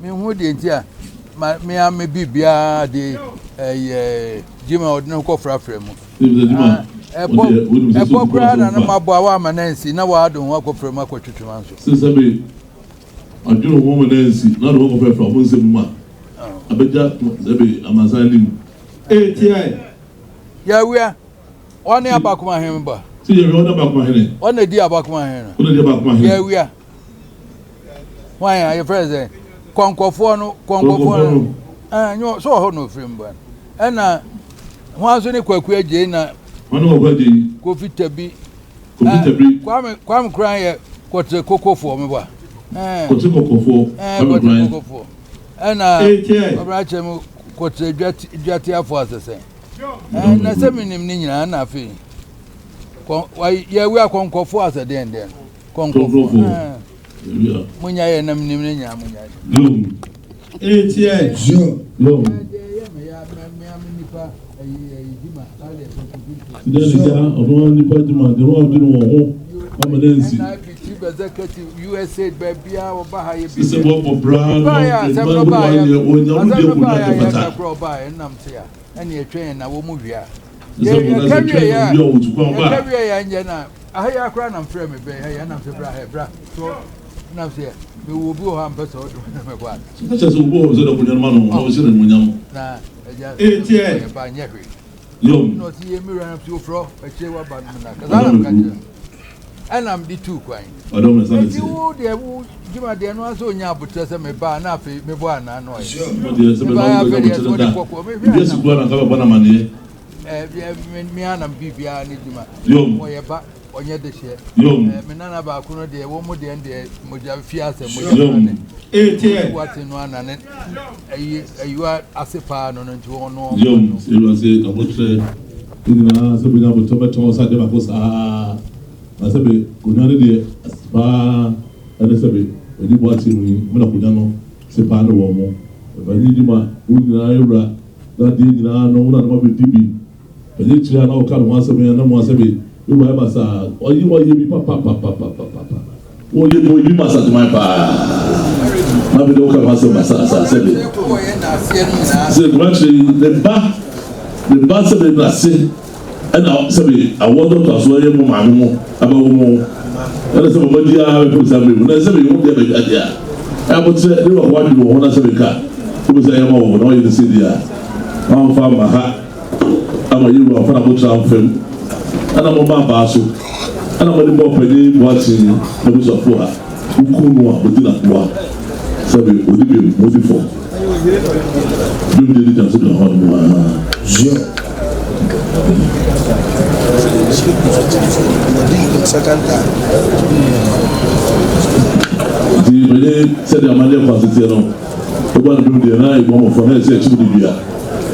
me hu de ntia me am bibia de jima odno ko frafra mu epo kra na ma bo awa manansi na wa do ho akofra mu akotwetwema so sabe aduro ho manansi na do ho frafra mo nsem ma abeja sabe amazanim ya wia oni abakuma hen ba si ye ona abakuma hen ona di abakuma hen ona di abakuma hen ya wia why are you present konkofo no nyo so ho no frame ba na hwanso ne kwaku aje na wana kwaku aje kofi tabi kwam kran ye kote kokofo me ba kote kokofo kokofo na obrache mu kote dwati afo asese na seminim ni nyina na afi ye wi akonkofo asede nden konkofo munya ye nam nim ni nya munya USA baby oba ye bi se bo brand and ye train na wo mu hia ya nje na ahaya akra na mfrɛ me be ya na mfrɛ bra so na mfrɛ me wo bi o ha mpɛ so do na me kwa so so bo so do kunyan ma no o se ne munyam na eja ba nye hwe no ti ye mi ran fi ofro e che wa ba na kaza na kaje anam di tu kwan odom na sanse you de wo jima de no aso nya abutre se me ba na afi me bo ana no e de se me ba de se bo na ka ba na mane mi anam bibia ni jima mo ye ba onye de hye me nana ba kuno de wo mu de de moja fiase moja ne wati no anane ayiwa asepa no no nti wo no se lo se abutre ina se bunya bo to beto sa de ba ko sa asabe kunyane de ba ene sabe edi bo ati mu na kunyano se pa no wo mo ba ni jima unina ayura da di na no una no be dibi edi tira na o ka no asabe na mo asabe iwa eba sa oyi wa ye bi papa o ye no bi masa to my pa na bi do ka masa sa sabe se actually the ba sabe na se ana sabe awodo to so ye mo ma mo aba wo mo ana sabe mo dia be sabe mo na sabe mo dia be dia abo tre ni wa di wo na sabe ka ko be say ma wo na ye se dia ma fa ma ha ama yi wa fa na mo tra fam ana mo ba ba so ana mo di mo pe ni boati mo bi so fo ha ku no a odi na kwa sabe odi be mo di fo bi mo di tan so na ho mo jo di bele se de amale kwa tete no o ba do de na i mo fo na se chi di bia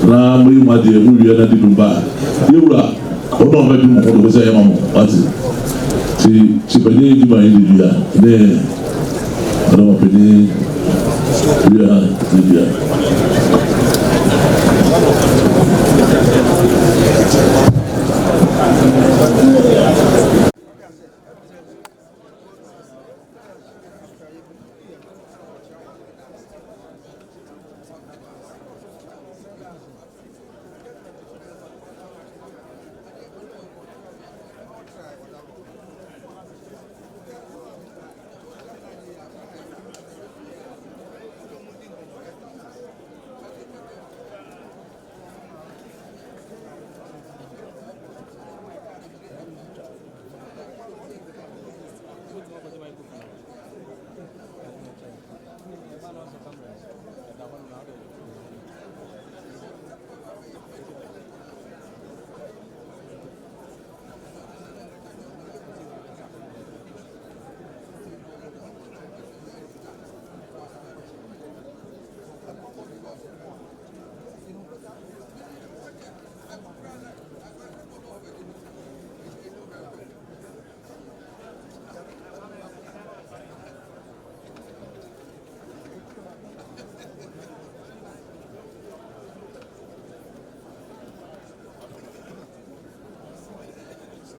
na mo yi ma de mo wi na di dumba yewura ono me du mo ko se yama mo ati ti bele di ma yi bia ne ono mo pe ni bia